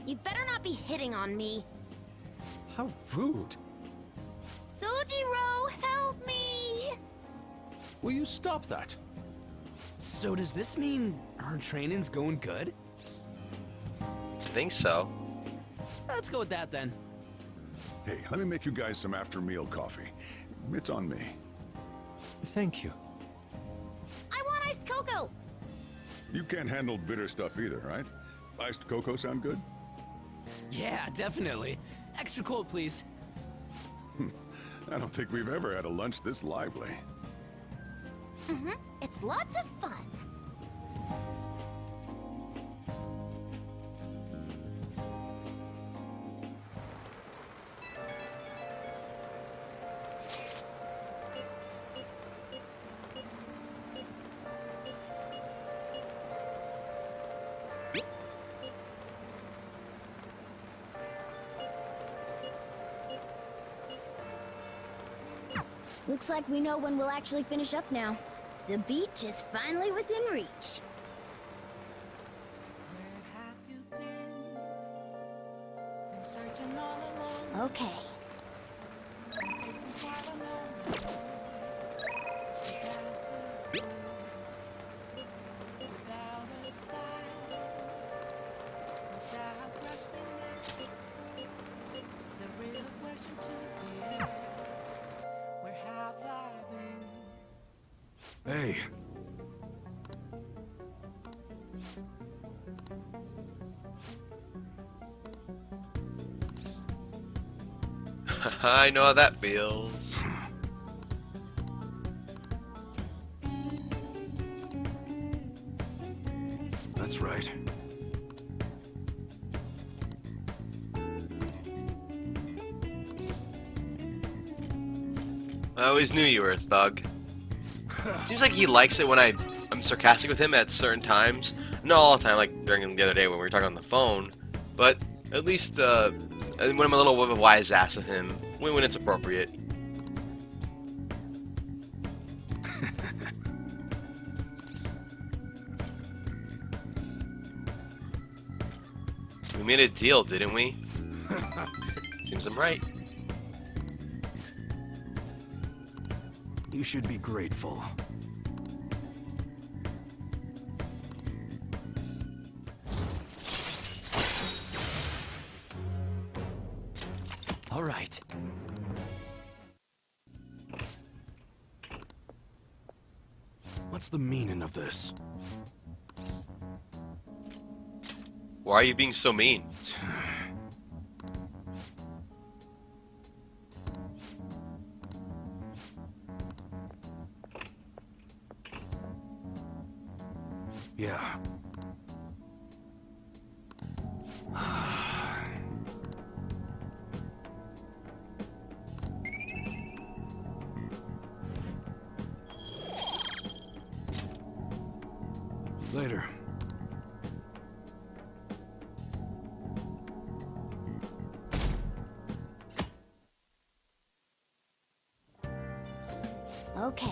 You better not be hitting on me. How rude. Sojiro, help me! Will you stop that? So does this mean our training's going good? I think so. Let's go with that then. Hey, let me make you guys some after-meal coffee. It's on me. Thank you. I want iced cocoa! You can't handle bitter stuff either, right? Iced cocoa sound good? Yeah, definitely. Extra cold, please. I don't think we've ever had a lunch this lively. It's lots of fun. Looks like we know when we'll actually finish up now. The beach is finally within reach. Okay. Hey. I know how that feels. That's right. I always knew you were a thug. Seems like he likes it when I'm sarcastic with him at certain times. Not all the time, like during the other day when we were talking on the phone. But at least when I'm a little bit of a wise ass with him, when it's appropriate. We made a deal, didn't we? Seems I'm right. You should be grateful. All right. What's the meaning of this? Why are you being so mean? Yeah. Later. Okay.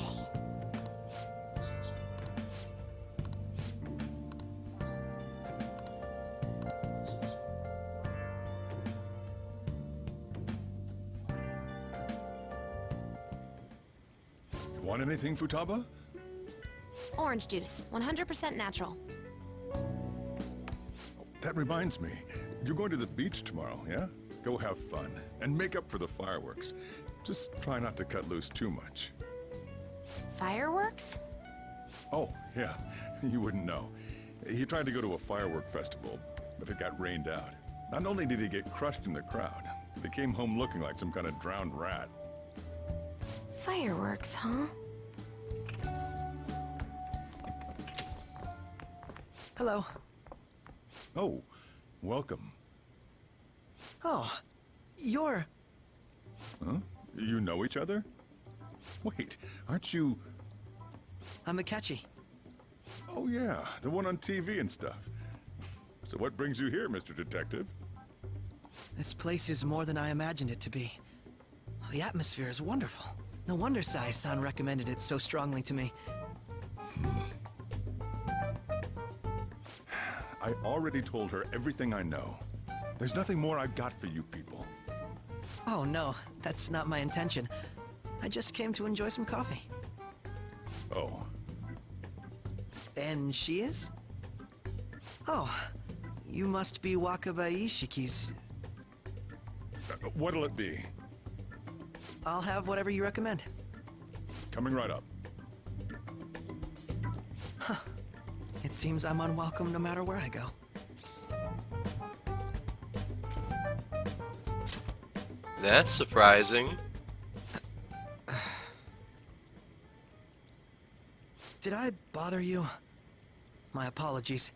Want anything, Futaba? Orange juice, 100% natural. That reminds me. You're going to the beach tomorrow, yeah? Go have fun. And make up for the fireworks. Just try not to cut loose too much. Fireworks? Oh, yeah. You wouldn't know. He tried to go to a firework festival, but it got rained out. Not only did he get crushed in the crowd, but he came home looking like some kind of drowned rat. Fireworks, huh? Hello. Oh, welcome. Oh, you're... Huh? You know each other? Wait, aren't you... I'm Akechi. Oh yeah, the one on TV and stuff. So what brings you here, Mr. Detective? This place is more than I imagined it to be. The atmosphere is wonderful. No wonder Sai-san recommended it so strongly to me. I already told her everything I know. There's nothing more I've got for you people. Oh no, that's not my intention. I just came to enjoy some coffee. Oh. And she is? Oh, you must be Wakaba Ishiki's... What'll it be? I'll have whatever you recommend. Coming right up. Huh. It seems I'm unwelcome no matter where I go. That's surprising. Did I bother you? My apologies.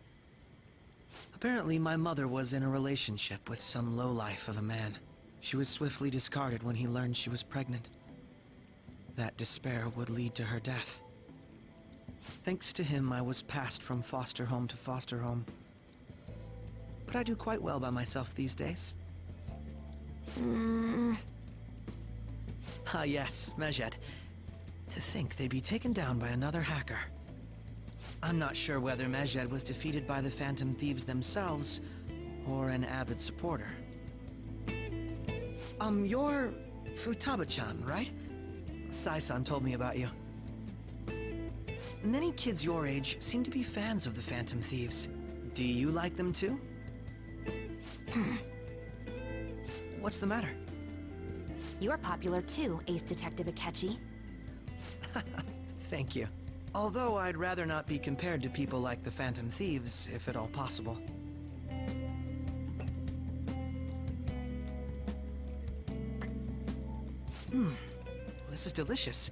Apparently, my mother was in a relationship with some lowlife of a man. She was swiftly discarded when he learned she was pregnant. That despair would lead to her death. Thanks to him, I was passed from foster home to foster home. But I do quite well by myself these days. Ah yes, Mejed. To think they'd be taken down by another hacker. I'm not sure whether Mejed was defeated by the Phantom Thieves themselves, or an avid supporter. You're Futaba-chan, right? Sai-san told me about you. Many kids your age seem to be fans of the Phantom Thieves. Do you like them too? What's the matter? You're popular too, Ace Detective Akechi. Thank you. Although I'd rather not be compared to people like the Phantom Thieves, if at all possible. This is delicious.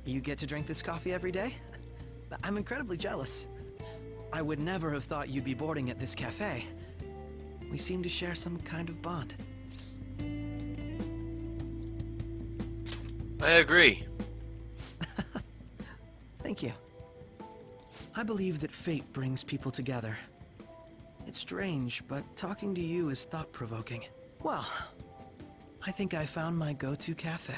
You get to drink this coffee every day? I'm incredibly jealous. I would never have thought you'd be boarding at this cafe. We seem to share some kind of bond. I agree. Thank you. I believe that fate brings people together. It's strange, but talking to you is thought-provoking. Well, I think I found my go-to cafe.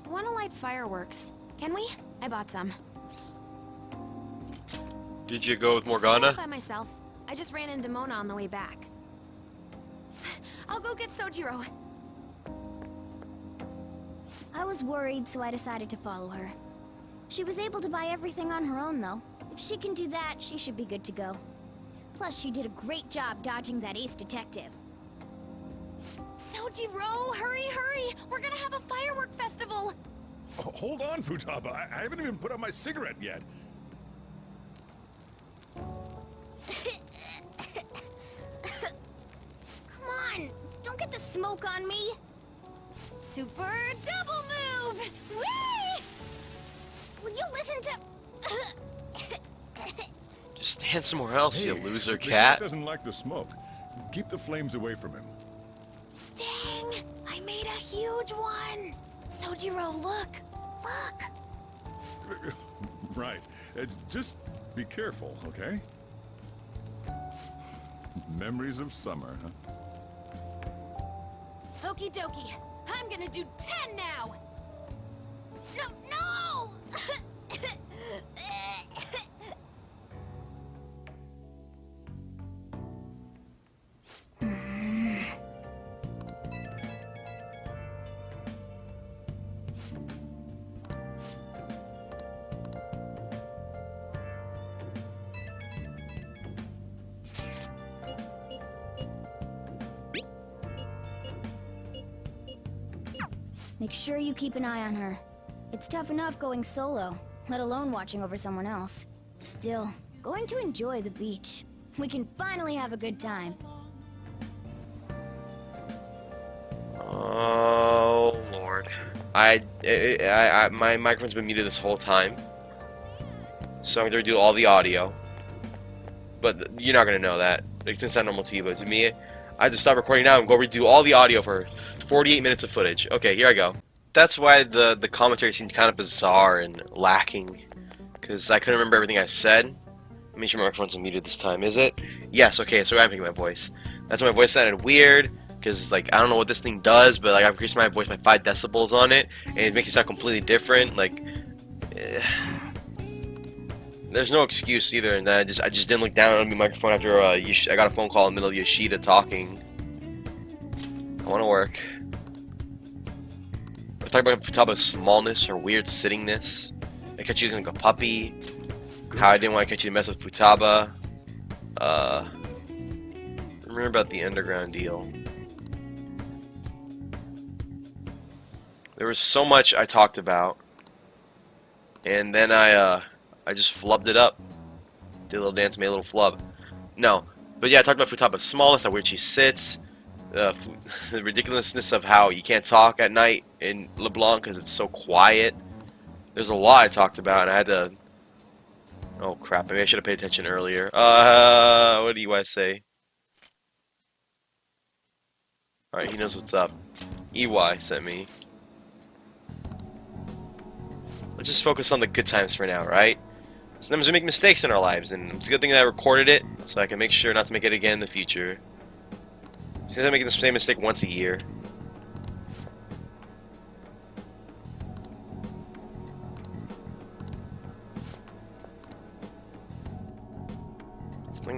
Wanna light fireworks? Can we? I bought some. Did you go with I'm Morgana? not by myself. I just ran into Mona on the way back. I'll go get Sojiro. I was worried, so I decided to follow her. She was able to buy everything on her own, though. If she can do that, she should be good to go. Plus, she did a great job dodging that ace detective. Sojiro, hurry, hurry! We're gonna have a firework festival! Oh, hold on, Futaba. I haven't even put out my cigarette yet. Come on! Don't get the smoke on me! Super double move! Whee! Will you listen to... Just stand somewhere else, Hey, you loser the cat. doesn't like the smoke. Keep the flames away from him. Dang! I made a huge one! Sojiro, look! Look! Right. It's just be careful, okay? Memories of summer, huh? Okie dokie. I'm gonna do 10 now! No, no! Make sure you keep an eye on her. It's tough enough going solo, let alone watching over someone else. Still, going to enjoy the beach. We can finally have a good time. Oh Lord, my microphone's been muted this whole time, so I'm gonna do all the audio. But you're not gonna know that. Like, it's not normal to you, but to me, I have to stop recording now and go redo all the audio for 48 minutes of footage. Okay, here I go. That's why the commentary seemed kind of bizarre and lacking, because I couldn't remember everything I said. Make sure my microphone's muted this time. Is it? Yes. Okay, so I'm picking my voice. That's why my voice sounded weird. Because, like, I don't know what this thing does, but, like, I've increased my voice by 5 decibels on it, and it makes it sound completely different. Like, there's no excuse either, and I just didn't look down on my microphone after I got a phone call in the middle of Yoshida talking. I want to work. I talked about Futaba's smallness, her weird sittingness. I kept using like a puppy. How I didn't want to catch you to mess with Futaba. Remember about the underground deal. There was so much I talked about, and then I just flubbed it up. Did a little dance, made a little flub. No, but yeah, I talked about Futaba's smallness, how weird she sits, the ridiculousness of how you can't talk at night in LeBlanc because it's so quiet. There's a lot I talked about, and I had to. Oh crap! Maybe I should have paid attention earlier. What do you guys say? All right, he knows what's up. EY sent me. Let's just focus on the good times for now, right? Sometimes we make mistakes in our lives, and it's a good thing that I recorded it, so I can make sure not to make it again in the future. Since I'm making the same mistake once a year.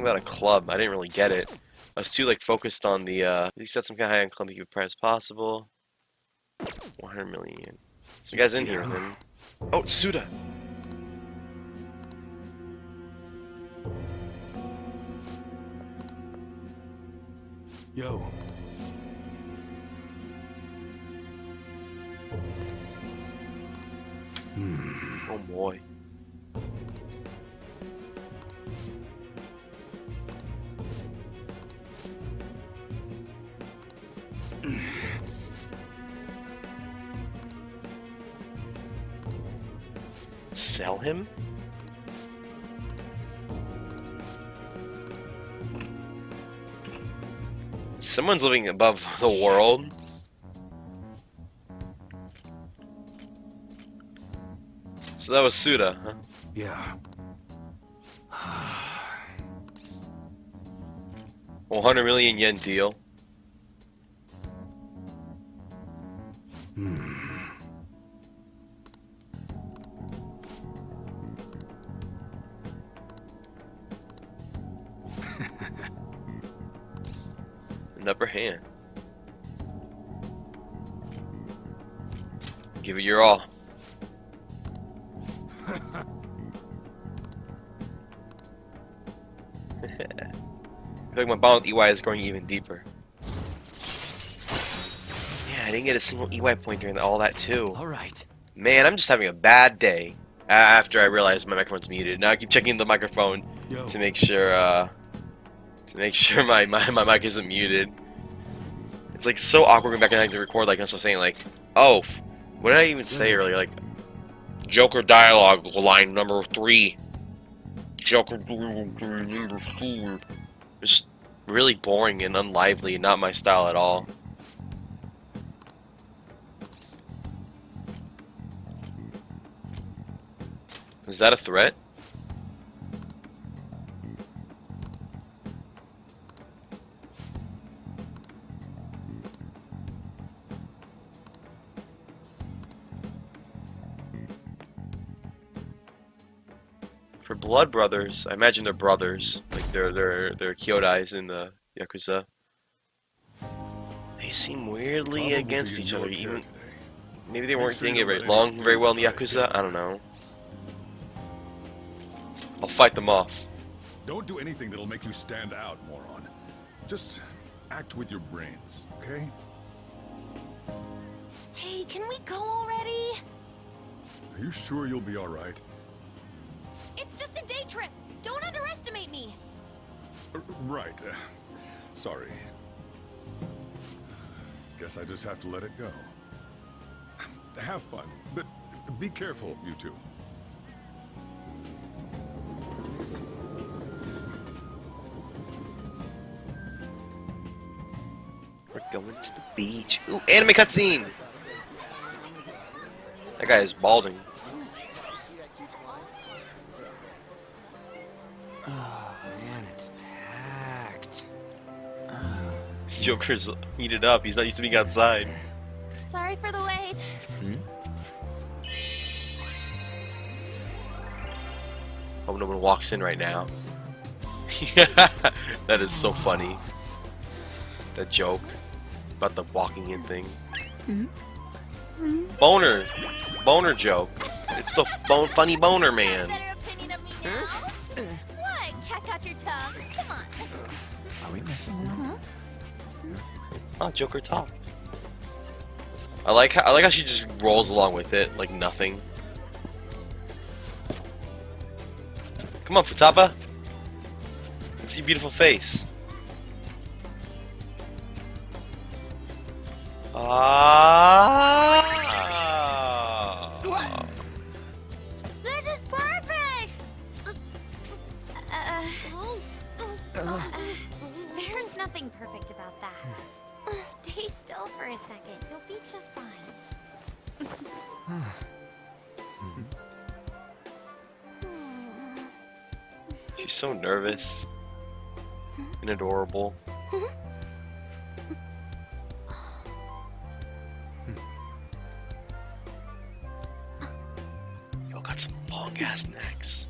about a club. I didn't really get it. I was too like focused on the. He said some kind of high-end club you could price as possible. 100 million. Some guys in here then. Oh, it's Suda. Yo. Oh boy. Sell him? Someone's living above the world. So that was Suda, huh? Yeah. 100 million yen deal. An upper hand. Give it your all. I feel like my bond with EY is going even deeper. Yeah, I didn't get a single EY point during all that too. Alright. Man, I'm just having a bad day. After I realized my microphone's muted. Now I keep checking the microphone to make sure my mic isn't muted. It's like so awkward going back and having to record like I was saying like, oh, what did I even say earlier? Like Joker dialogue line number 3. Joker number 4. It's just really boring and unlively and not my style at all. Is that a threat? For blood brothers, I imagine they're brothers, like they're Kyodais in the Yakuza. They seem weirdly against each other. Even maybe they weren't thinking it very well in the Yakuza. I don't know. I'll fight them off. Don't do anything that'll make you stand out, moron. Just act with your brains, okay? Hey, can we go already? Are you sure you'll be all right? It's just a day trip. Don't underestimate me. Right. Sorry. Guess I just have to let it go. Have fun, but be careful, you two. We're going to the beach. Ooh, anime cutscene! That guy is balding. Oh man, it's packed. Joker's heated up. He's not used to being outside. Sorry for the wait. Hope no one walks in right now. That is so funny. That joke about the walking in thing. Boner joke. It's the funny boner man. What? Cat got your tongue? Come on. Are we messing around? Oh, Joker talked. I like how she just rolls along with it like nothing. Come on, Futaba. Let's see your beautiful face. This is perfect. There's nothing perfect about that. Stay still for a second. You'll be just fine. She's so nervous and adorable. Yo, got some long ass necks.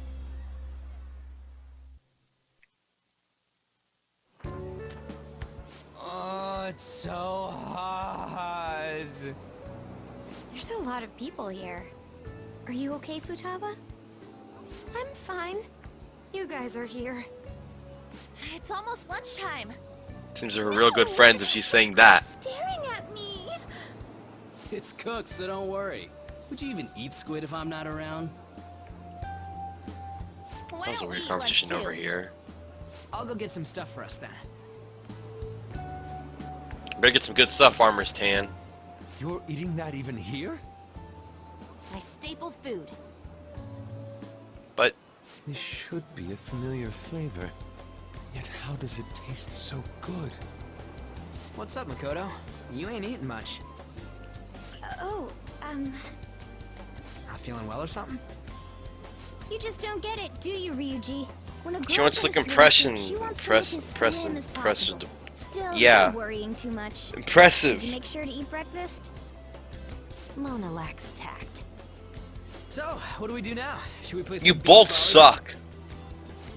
so hot. There's a lot of people here. Are you okay, Futaba? I'm fine. You guys are here. It's almost lunchtime. Seems they're real good friends if she's saying that. Staring at me. It's cooked, so don't worry. Would you even eat squid if I'm not around? That was a weird competition over here. I'll go get some stuff for us then. Better get some good stuff, Farmer's Tan. You're eating that even here? My staple food. But this should be a familiar flavor. Yet how does it taste so good? What's up, Makoto? You ain't eating much. Not feeling well or something? You just don't get it, do you, Ryuji? When a she girl wants to says look swimsuit, impression, she wants to look as slim as impressive. possible. Still, Yeah. you're worrying too much. Impressive. Did you make sure to eat breakfast? Mona lacks tact. So, what do we do now? Should we play some You beach both volleyball? suck.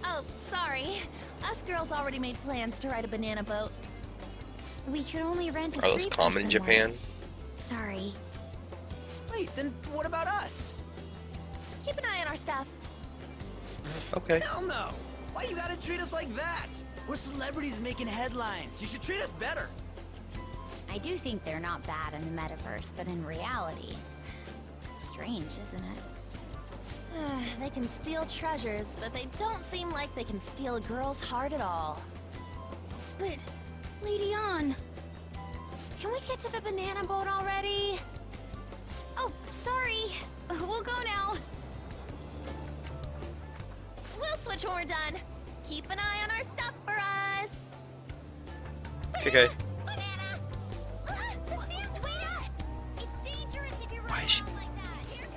Oh, sorry. Us girls already made plans to ride a banana boat. We could only rent a Are those common in three-person one. Japan? Sorry. Wait, then what about us? Keep an eye on our stuff. Okay. Hell no! Why you gotta treat us like that? We're celebrities making headlines. You should treat us better. I do think they're not bad in the metaverse, but in reality... Strange, isn't it? They can steal treasures, but they don't seem like they can steal a girl's heart at all. But, Lady On... Can we get to the banana boat already? Oh, sorry. We'll go now. We'll switch when we're done. Keep an eye on our stuff for us. Okay. Banana! The sand's way up! It's dangerous if you run Why is she... around like that. Here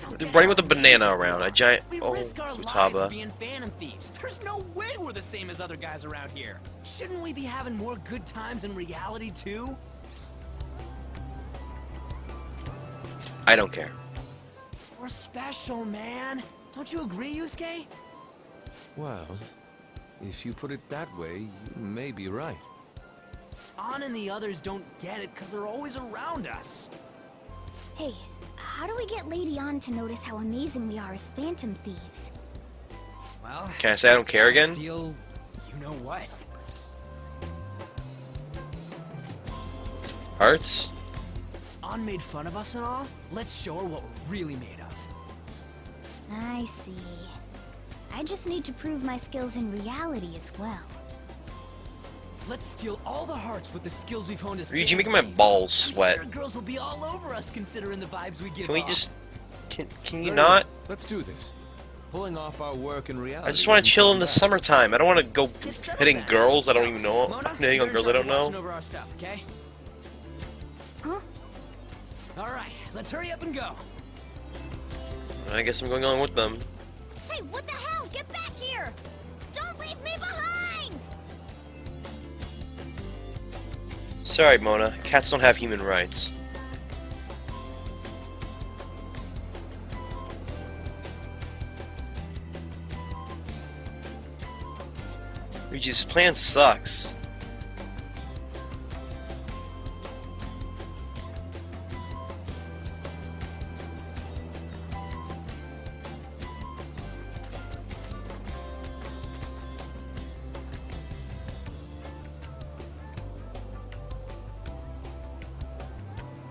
comes They're running with a banana around. A giant... We Oh, risk our lives Futaba. being phantom thieves. There's no way we're the same as other guys around here. Shouldn't we be having more good times in reality too? I don't care. We're special, man. Don't you agree, Yusuke? Well, if you put it that way, you may be right. On and the others don't get it because they're always around us. Hey, how do we get Lady On to notice how amazing we are as phantom thieves? Well, Can I say I don't care again? Steal, you know what? Hearts? On made fun of us and all. Let's show her what we're really made of. I see. I just need to prove my skills in reality as well. Let's steal all the hearts with the skills we've honed as Ryuji, phantom making my thieves. balls I'm sweat. sure girls will be all over us considering the vibes we give Can we off. just... Can you Very not? well. Let's do this. Pulling off our work in reality. I just want to chill in the isn't summertime. I don't want to go settled hitting down. girls I don't even know. Mona, Hitting on you're in girls I charge don't of watching know. over our stuff, okay? Huh? All right, let's hurry up and go. I guess I'm going on with them. Hey, what the hell? Get back here! Don't leave me behind! Sorry, Mona. Cats don't have human rights. Ryuji's plan sucks.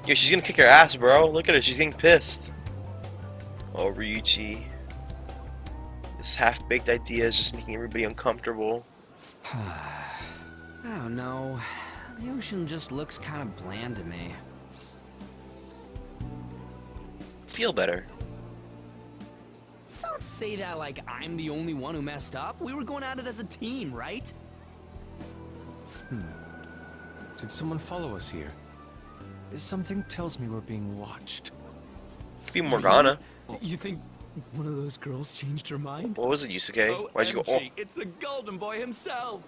Yo, she's gonna kick her ass, bro. Look at her, she's getting pissed. Oh, Ryuji. This half-baked idea is just making everybody uncomfortable. I don't know. The ocean just looks kind of bland to me. Feel better. Don't say that like I'm the only one who messed up. We were going at it as a team, right? Did someone follow us here? Something tells me we're being watched. Could be Morgana. You think one of those girls changed her mind? What was it, Yusuke? Why'd you go? Oh. It's the Golden Boy himself.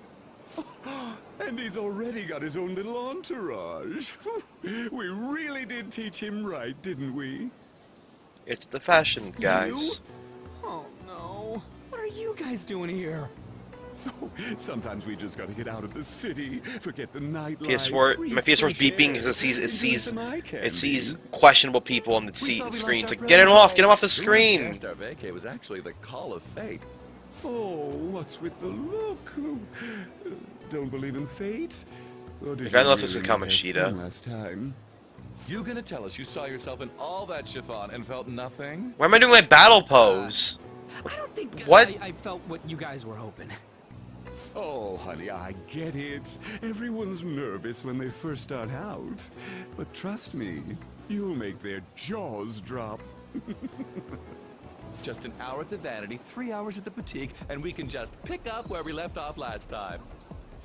And he's already got his own little entourage. We really did teach him right, didn't we? It's the fashion guys. Oh no. What are you guys doing here? Sometimes we just gotta get out of the city, forget the nightlife. PS4, my PS4's beeping because it sees questionable on the screen. It's like, get him off the screen. Our vacay was actually the call of fate. Oh, what's with the look? Don't believe in fate? I don't know if this is Kamoshida. Last time. You gonna tell us you saw yourself in all that chiffon and felt nothing? Why am I doing my battle pose? I don't think what? I felt what you guys were hoping. Oh, honey, I get it. Everyone's nervous when they first start out. But trust me, you'll make their jaws drop. Just an hour at the Vanity, 3 hours at the Boutique, and we can just pick up where we left off last time.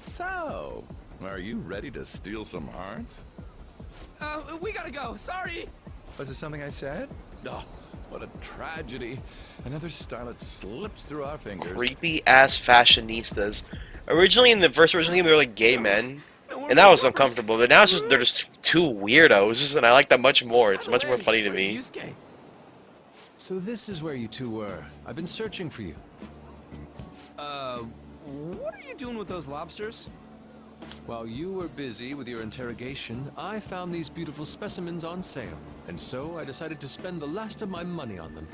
So, are you ready to steal some hearts? We gotta go. Sorry. Was it something I said? Oh, what a tragedy. Another starlet slips through our fingers. Creepy ass fashionistas. Originally in the first version game they were like gay men, and that was uncomfortable. But now they're just two weirdos, and I like that much more. It's much more funny to me. So this is where you two were. I've been searching for you. What are you doing with those lobsters? While you were busy with your interrogation, I found these beautiful specimens on sale, and so I decided to spend the last of my money on them.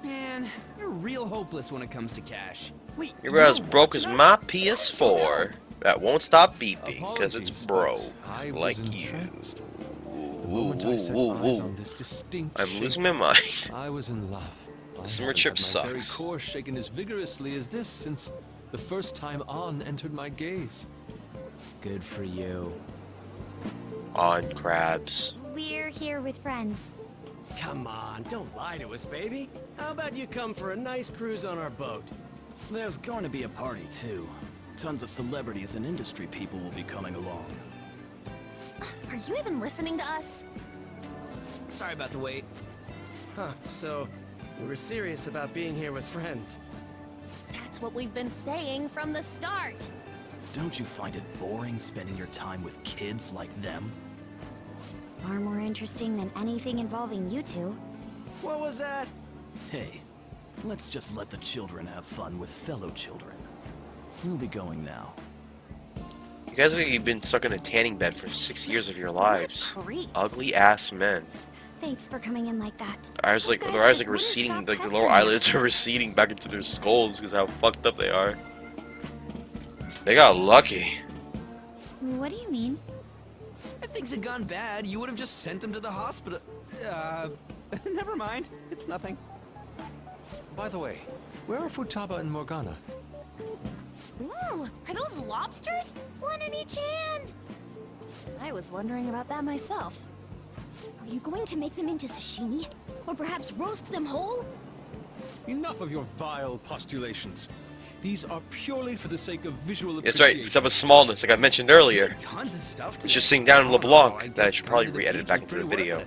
Man, you're real hopeless when it comes to cash. Wait, You're as broke as my PS4 that won't stop beeping because it's broke, like you. I'm losing my mind. I was in love. Summer trip sucks. My very core shaken as vigorously as this since the first time On entered my gaze. Good for you. On crabs. We're here with friends. Come on, don't lie to us, baby. How about you come for a nice cruise on our boat? There's going to be a party, too. Tons of celebrities and industry people will be coming along. Are you even listening to us? Sorry about the wait. Huh, so we were serious about being here with friends. That's what we've been saying from the start. Don't you find it boring spending your time with kids like them? It's far more interesting than anything involving you two. What was that? Hey, let's just let the children have fun with fellow children. We'll be going now. You guys have been stuck in a tanning bed for 6 years of your lives. Ugly ass men. Thanks for coming in like that. Their eyes like receding, like the lower eyelids are receding back into their skulls because how fucked up they are. They got lucky. What do you mean? If things had gone bad, you would have just sent him to the hospital. Never mind. It's nothing. By the way, where are Futaba and Morgana? Ooh, are those lobsters? One in each hand. I was wondering about that myself. Are you going to make them into sashimi? Or perhaps roast them whole? Enough of your vile postulations. These are purely for the sake of visual That's right, Futaba's smallness, like I mentioned earlier. Tons of stuff It's just sitting down in LeBlanc that I should probably re-edit back into the video.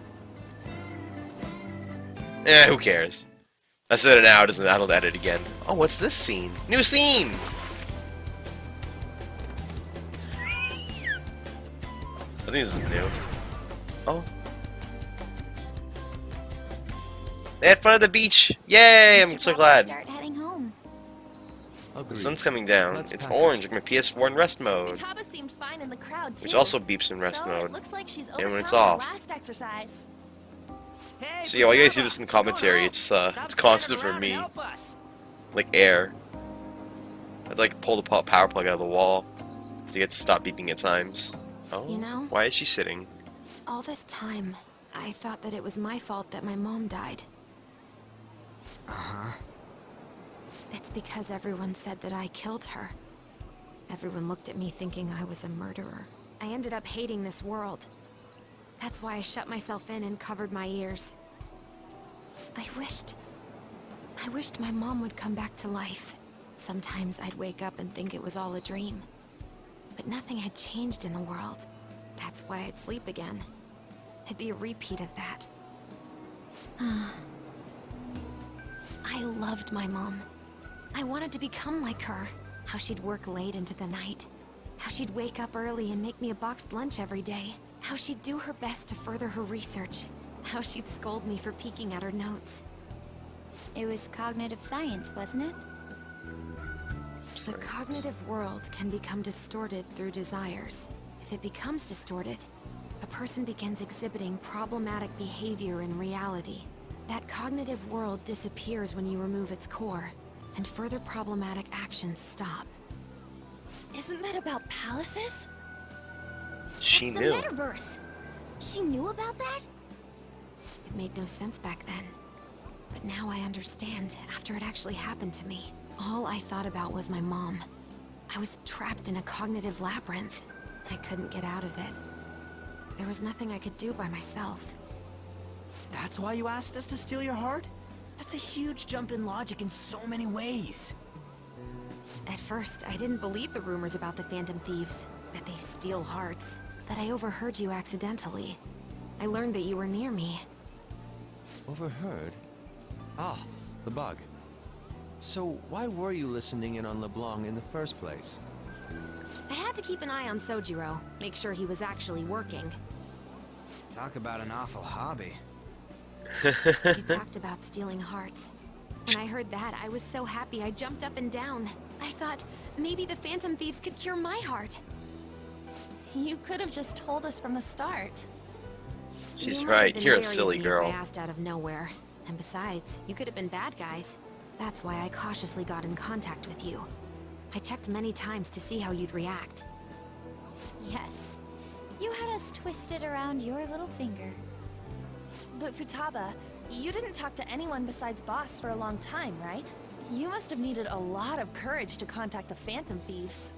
Who cares? I said it now, I don't edit again. Oh, what's this scene? New scene! I think this is new. Oh. They had fun at the beach! Yay! I'm so glad. Start heading home. The sun's coming down. It's orange like my PS4 in rest mode. Futaba seemed fine in the crowd too. Which also beeps in rest so mode. It looks like she's And when it's overcome off. her last exercise. Hey, So yeah, while you guys see this in the commentary, it's constant for me. Like air. I'd like pull the power plug out of the wall to get to stop beeping at times. Oh, You know? why is she sitting? All this time, I thought that it was my fault that my mom died. Uh-huh. It's because everyone said that I killed her. Everyone looked at me thinking I was a murderer. I ended up hating this world. That's why I shut myself in and covered my ears. I wished my mom would come back to life. Sometimes I'd wake up and think it was all a dream. But nothing had changed in the world. That's why I'd sleep again. It'd be a repeat of that. I loved my mom. I wanted to become like her. How she'd work late into the night. How she'd wake up early and make me a boxed lunch every day. How she'd do her best to further her research. How she'd scold me for peeking at her notes. It was cognitive science, wasn't it? The cognitive world can become distorted through desires. If it becomes distorted, a person begins exhibiting problematic behavior in reality. That cognitive world disappears when you remove its core, and further problematic actions stop. Isn't that about palaces? She The knew. metaverse. She knew about that? It made no sense back then. But now I understand, after it actually happened to me. All I thought about was my mom. I was trapped in a cognitive labyrinth. I couldn't get out of it. There was nothing I could do by myself. That's why you asked us to steal your heart? That's a huge jump in logic in so many ways. At first, I didn't believe the rumors about the Phantom Thieves, that they steal hearts. But I overheard you accidentally. I learned that you were near me. Overheard? Ah, the bug. So why were you listening in on LeBlanc in the first place? I had to keep an eye on Sojiro, make sure he was actually working. Talk about an awful hobby. You talked about stealing hearts. When I heard that, I was so happy I jumped up and down. I thought, maybe the Phantom Thieves could cure my heart. You could have just told us from the start. She's You might right. have been You're a wary of silly me if girl. I asked out of nowhere. And besides, you could have been bad guys. That's why I cautiously got in contact with you. I checked many times to see how you'd react. Yes. You had us twisted around your little finger. But Futaba, you didn't talk to anyone besides Boss for a long time, right? You must have needed a lot of courage to contact the Phantom Thieves.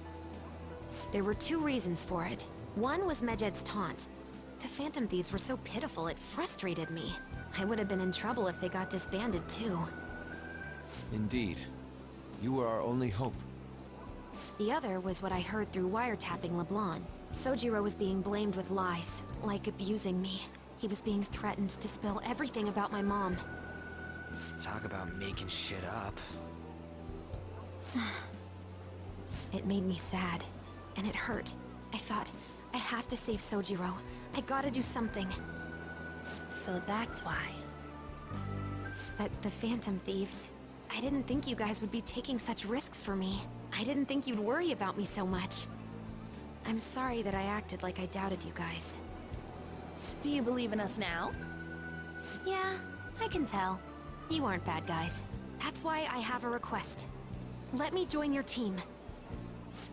There were two reasons for it. One was Medjed's taunt. The Phantom Thieves were so pitiful it frustrated me. I would have been in trouble if they got disbanded too. Indeed. You were our only hope. The other was what I heard through wiretapping LeBlanc. Sojiro was being blamed with lies, like abusing me. He was being threatened to spill everything about my mom. Talk about making shit up. It made me sad, and it hurt. I thought, I have to save Sojiro. I gotta do something. So that's why. But the Phantom Thieves, I didn't think you guys would be taking such risks for me. I didn't think you'd worry about me so much. I'm sorry that I acted like I doubted you guys. Do you believe in us now? Yeah, I can tell. You aren't bad guys. That's why I have a request. Let me join your team.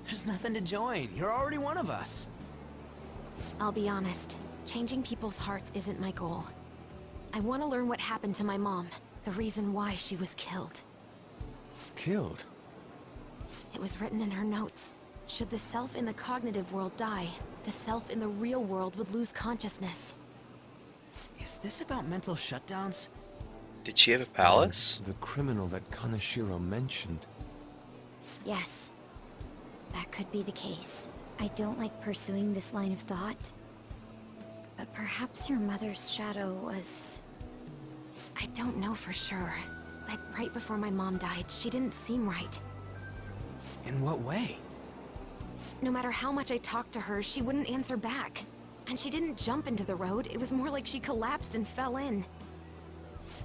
There's nothing to join. You're already one of us. I'll be honest. Changing people's hearts isn't my goal. I want to learn what happened to my mom. The reason why she was killed. Killed? It was written in her notes. Should the self in the cognitive world die, the self in the real world would lose consciousness. Is this about mental shutdowns? Did she have a palace? The criminal that Kaneshiro mentioned. Yes. That could be the case. I don't like pursuing this line of thought. But perhaps your mother's shadow was... I don't know for sure. Like right before my mom died, she didn't seem right. In what way? No matter how much I talked to her, she wouldn't answer back. And she didn't jump into the road, it was more like she collapsed and fell in.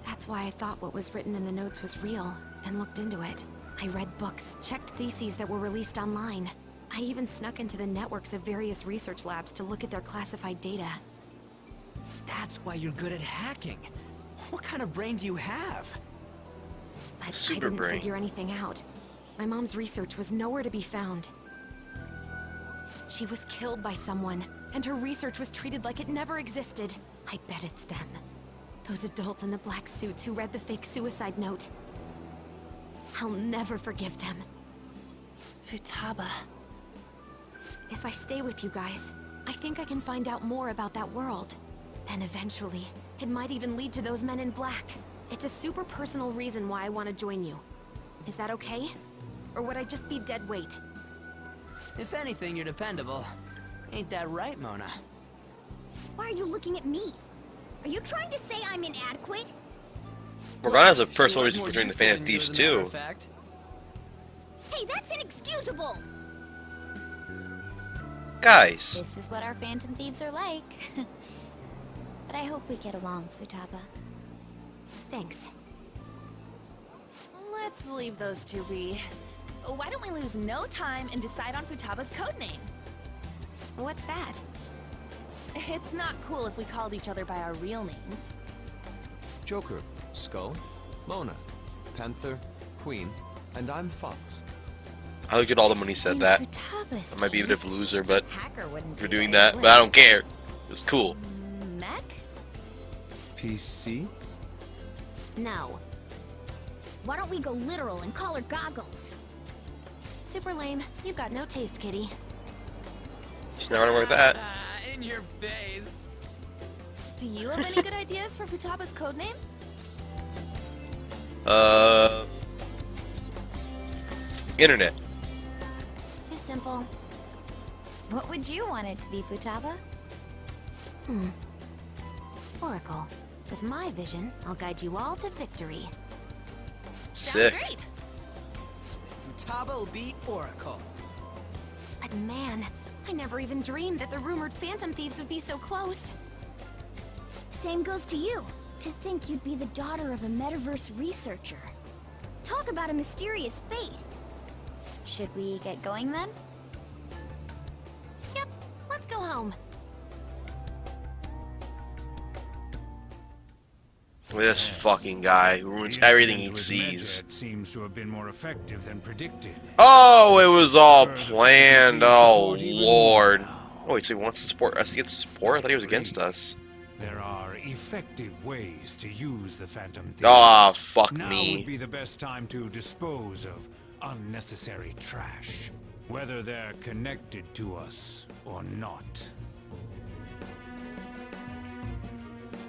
That's why I thought what was written in the notes was real, and looked into it. I read books, checked theses that were released online. I even snuck into the networks of various research labs to look at their classified data. That's why you're good at hacking. What kind of brain do you have? But I didn't figure anything out. My mom's research was nowhere to be found. She was killed by someone, and her research was treated like it never existed. I bet it's them. Those adults in the black suits who read the fake suicide note. I'll never forgive them. Futaba. If I stay with you guys, I think I can find out more about that world. Then eventually, it might even lead to those men in black. It's a super personal reason why I want to join you. Is that okay? Or would I just be dead weight? If anything, you're dependable. Ain't that right, Mona? Why are you looking at me? Are you trying to say I'm inadequate? Morgana has a personal reason for joining the Phantom Thieves too. Hey, that's inexcusable! Guys. This is what our Phantom Thieves are like. But I hope we get along, Futaba. Thanks. Let's leave those two be. why don't we lose no time and decide on Futaba's codename? What's that? It's not cool if we called each other by our real names. Joker, Skull, Mona, Panther, Queen, and I'm Fox. I looked at all them when he said that. Futaba's I might be a bit of a loser, but Hacker wouldn't for do doing that, that, would but I he? don't care. It's cool. Mech? PC? No. Why don't we go literal and call her Goggles? Super lame. You've got no taste, kitty. She's not gonna work that. In your face. Do you have any good ideas for Futaba's codename? Internet. Too simple. What would you want it to be, Futaba? Oracle. With my vision, I'll guide you all to victory. Sick. Sounds great. Futaba will be Oracle. But man, I never even dreamed that the rumored Phantom Thieves would be so close. Same goes to you. To think you'd be the daughter of a metaverse researcher. Talk about a mysterious fate. Should we get going then? Yep, let's go home. This fucking guy who ruins everything he sees. Seems to have been more effective than predicted. Oh, it was all planned. Oh, Lord. Oh, wait, so he wants to support us to get support? I thought he was against us. There are effective ways to use the Phantom Thieves. Oh, fuck now me. would be the best time to dispose of unnecessary trash, whether they're connected to us or not.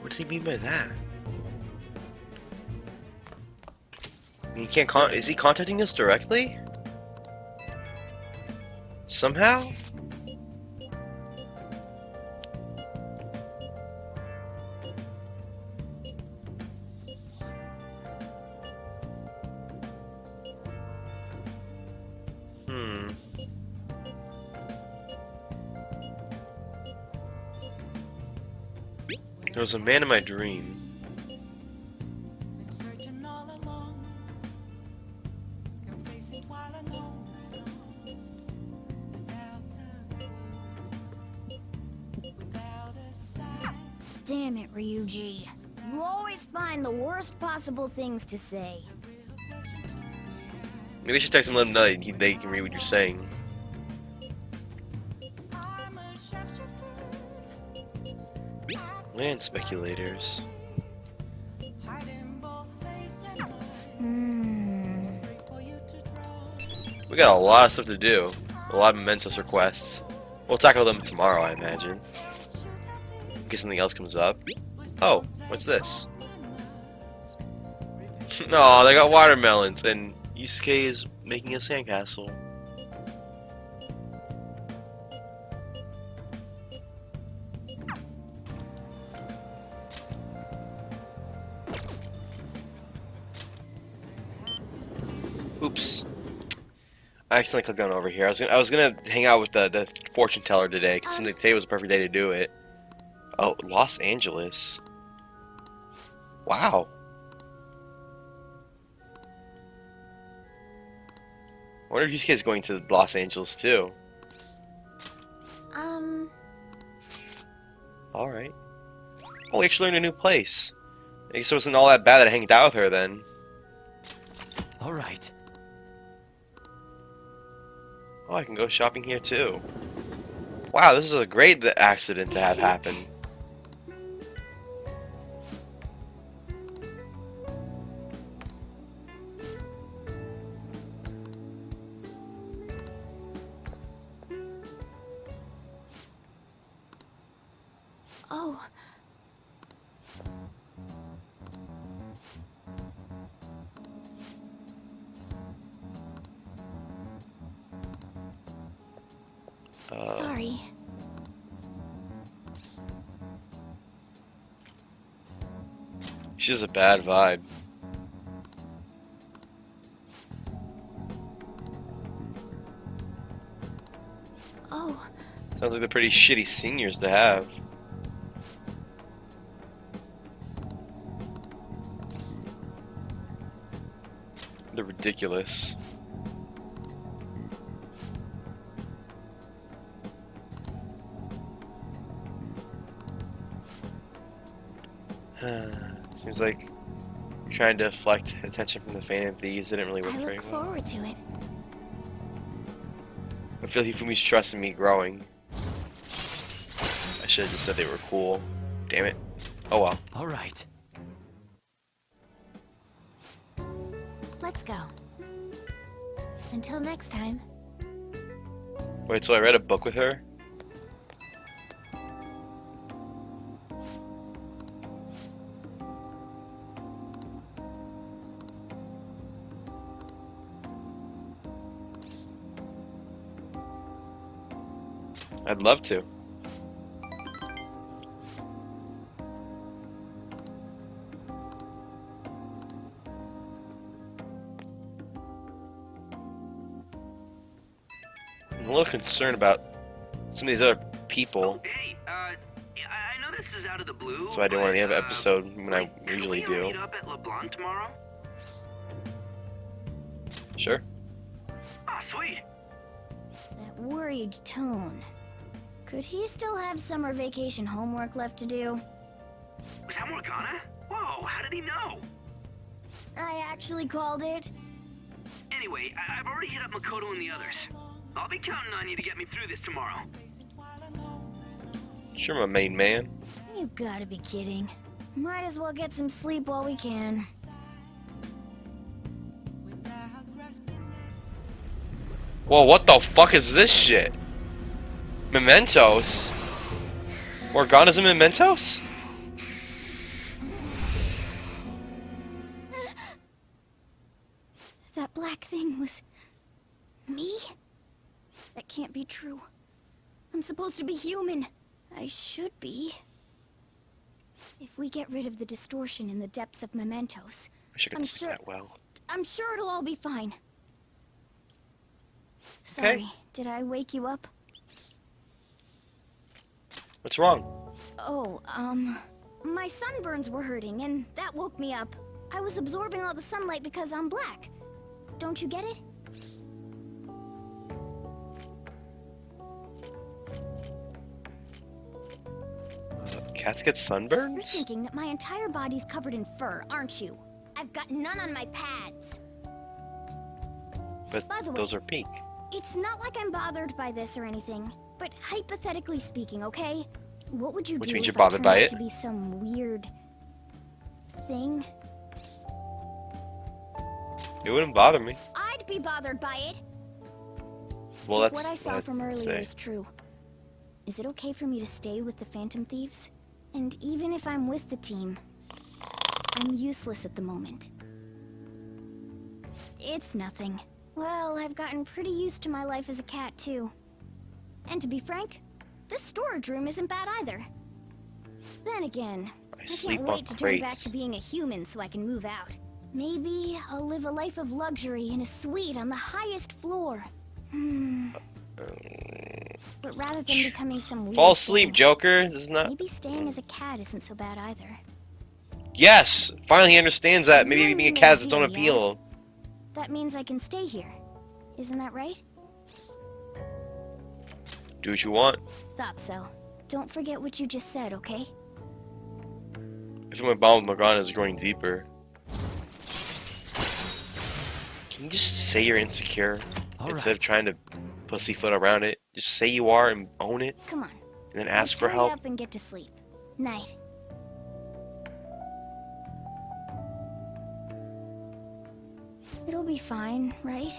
What does he mean by that? He can't is he contacting us directly? Somehow? There was a man in my dream. Damn it, Ryuji. You always find the worst possible things to say. Maybe I should text him and let him know that they can read what you're saying. Land speculators. We got a lot of stuff to do. A lot of Mementos requests. We'll tackle them tomorrow, I imagine. In case something else comes up. Oh, what's this? Oh, they got watermelons, and Yusuke is making a sandcastle. Oops. I accidentally clicked on over here. I was gonna hang out with the fortune teller today, because today was a perfect day to do it. Oh, Los Angeles. Wow. I wonder if this kid's going to Los Angeles too. Alright. Oh, we actually learned a new place. I guess it wasn't all that bad that I hanged out with her then. Alright. Oh, I can go shopping here too. Wow, this is a great accident to have happen. Oh. Sorry. She's a bad vibe. Oh. Sounds like they're pretty shitty seniors to have. They're ridiculous. Seems like trying to deflect attention from the Phantom Thieves didn't really work I very look well. forward to it. I feel Hifumi's trust in me growing. I should have just said they were cool. Damn it. Oh well. All right. Let's go. Until next time. Wait, so I read a book with her? I'd love to. I'm a little concerned about some of these other people. Hey, I know this is out of the blue. So I didn't want to have an episode when I usually Can we do. meet up at LeBlanc tomorrow? Sure. Ah, sweet. That worried tone. Could he still have summer vacation homework left to do? Was that Morgana? Whoa, how did he know? I actually called it. Anyway, I've already hit up Makoto and the others. I'll be counting on you to get me through this tomorrow. Sure, my main man. You gotta be kidding. Might as well get some sleep while we can. Whoa, what the fuck is this shit? Mementos? Morgana's in Mementos? That black thing was... me? That can't be true. I'm supposed to be human. I should be. If we get rid of the distortion in the depths of Mementos, Wish I could see that well. I'm sure it'll all be fine. Sorry, did I wake you up? What's wrong? Oh, my sunburns were hurting, and that woke me up. I was absorbing all the sunlight because I'm black. Don't you get it? Cats get You're sunburns? thinking that my entire body's covered in fur, aren't you? I've got none on my pads. But By the way, those are pink. It's not like I'm bothered by this or anything, but hypothetically speaking, okay? What would you Which do means if you're bothered I by turned out it? to be some weird thing? It wouldn't bother me. I'd be bothered by it. Well, If that's what I saw I'd from earlier say. is true. Is it okay for me to stay with the Phantom Thieves? And even if I'm with the team, I'm useless at the moment. It's nothing. Well, I've gotten pretty used to my life as a cat, too. And to be frank, this storage room isn't bad either. Then again, I sleep can't on wait to turn back crates. to being a human so I can move out. Maybe I'll live a life of luxury in a suite on the highest floor. But rather than becoming some weird Fall asleep, thing, Joker. This is not. maybe staying as a cat isn't so bad either. Yes! Finally, he understands that. Maybe You're being a new cat has its own here, yeah? appeal. That means I can stay here. Isn't that right? Do what you want. Thought so. Don't forget what you just said, okay? If my bond with Morgana is growing deeper. Can you just say you're insecure instead of trying to pussyfoot around it? Just say you are and own it, Come on. and then Let's ask for hurry help. up and get to sleep. Night. It'll be fine, right?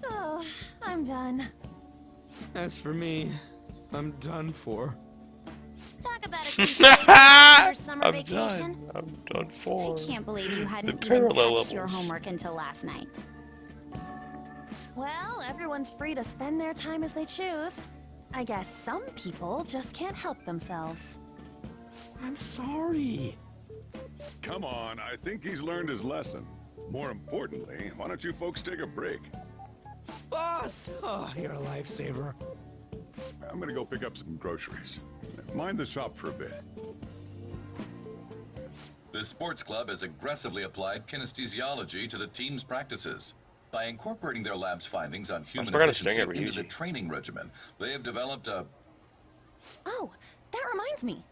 Oh, I'm done. As for me, I'm done for. Talk about a your summer I'm vacation. done. I'm done for. I can't believe you hadn't The even parallel touched your levels. homework until last night. Well, everyone's free to spend their time as they choose. I guess some people just can't help themselves. I'm sorry. Come on, I think he's learned his lesson. More importantly, why don't you folks take a break? Boss! Oh, you're a lifesaver. I'm gonna go pick up some groceries. Mind the shop for a bit. The sports club has aggressively applied kinesthesiology to the team's practices. By incorporating their lab's findings on human efficiency into the training regimen, they have developed a... Oh, that reminds me.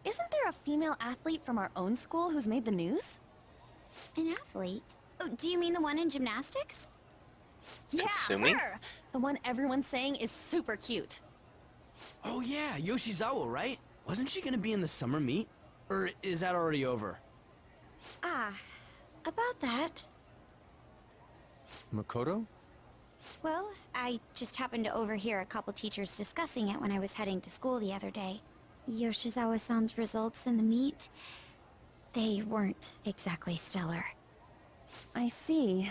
Isn't there a female athlete from our own school who's made the news? An athlete? Oh, do you mean the one in gymnastics? Yeah, her! The one everyone's saying is super cute. Oh yeah, Yoshizawa, right? Wasn't she gonna be in the summer meet? Or is that already over? Ah, about that. Makoto? Well, I just happened to overhear a couple teachers discussing it when I was heading to school the other day. Yoshizawa-san's results in the meet, they weren't exactly stellar. I see.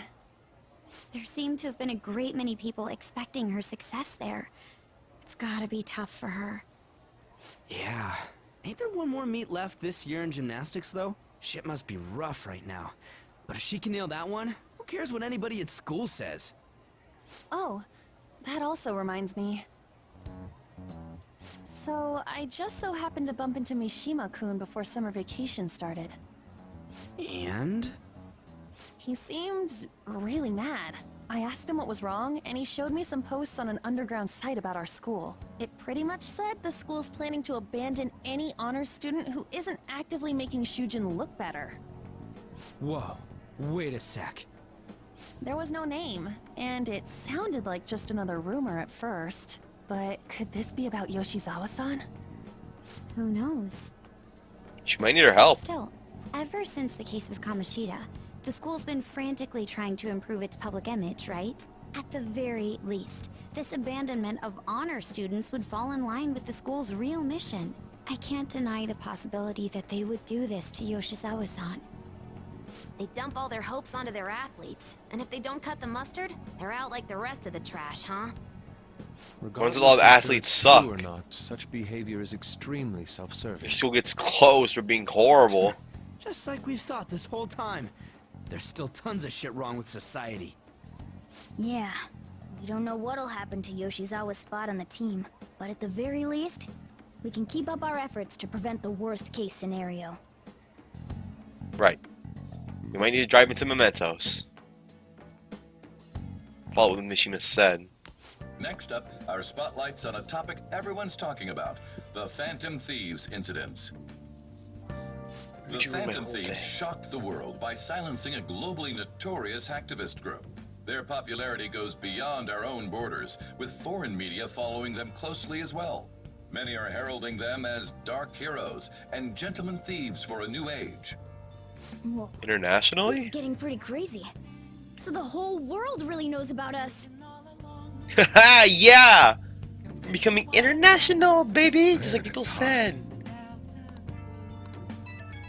There seemed to have been a great many people expecting her success there. It's gotta be tough for her. Yeah. Ain't there one more meet left this year in gymnastics, though? Shit must be rough right now. But if she can nail that one, who cares what anybody at school says? Oh, that also reminds me. So, I just so happened to bump into Mishima-kun before summer vacation started. And? He seemed really mad. I asked him what was wrong, and he showed me some posts on an underground site about our school. It pretty much said the school's planning to abandon any honors student who isn't actively making Shujin look better. Whoa, wait a sec. There was no name, and it sounded like just another rumor at first. But could this be about Yoshizawa-san? Who knows? She might need her help. Still, ever since the case with Kamoshida, the school's been frantically trying to improve its public image, right? At the very least, this abandonment of honor students would fall in line with the school's real mission. I can't deny the possibility that they would do this to Yoshizawa-san. They dump all their hopes onto their athletes, and if they don't cut the mustard, they're out like the rest of the trash, huh? Ones a lot of athletes suck. Or not, such behavior is extremely self-serving. Your school gets closed for being horrible. Just like we thought this whole time. There's still tons of shit wrong with society. Yeah, we don't know what'll happen to Yoshizawa's spot on the team, but at the very least, we can keep up our efforts to prevent the worst case scenario. Right. You might need to drive into Mementos. Follow what Mishima said. Next up, our spotlight's on a topic everyone's talking about, the Phantom Thieves incidents. The Phantom Thieves shocked the world by silencing a globally notorious hacktivist group. Their popularity goes beyond our own borders, with foreign media following them closely as well. Many are heralding them as dark heroes and gentlemen thieves for a new age. Whoa. Internationally? This is getting pretty crazy. So the whole world really knows about us. Haha, yeah! We're becoming international, baby! Just like people said.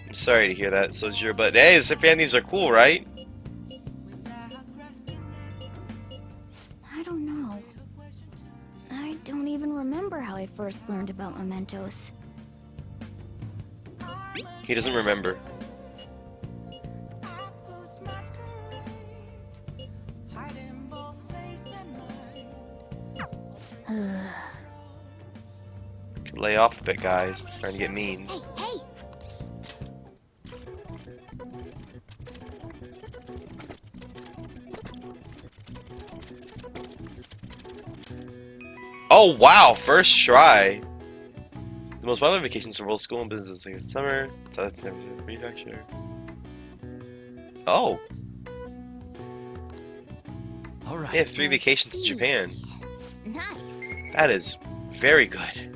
I'm sorry to hear that, Sojiro, but hey, the Phantoms are cool, right? I don't know. I don't even remember how I first learned about mementos. He doesn't remember. Lay off a bit, guys. It's starting to get mean. Hey, hey! Oh wow! First try. The most popular vacations for both school and business like summer, South Prefecture. Oh. All right. They have 3 vacations in Japan. Nice. That is very good.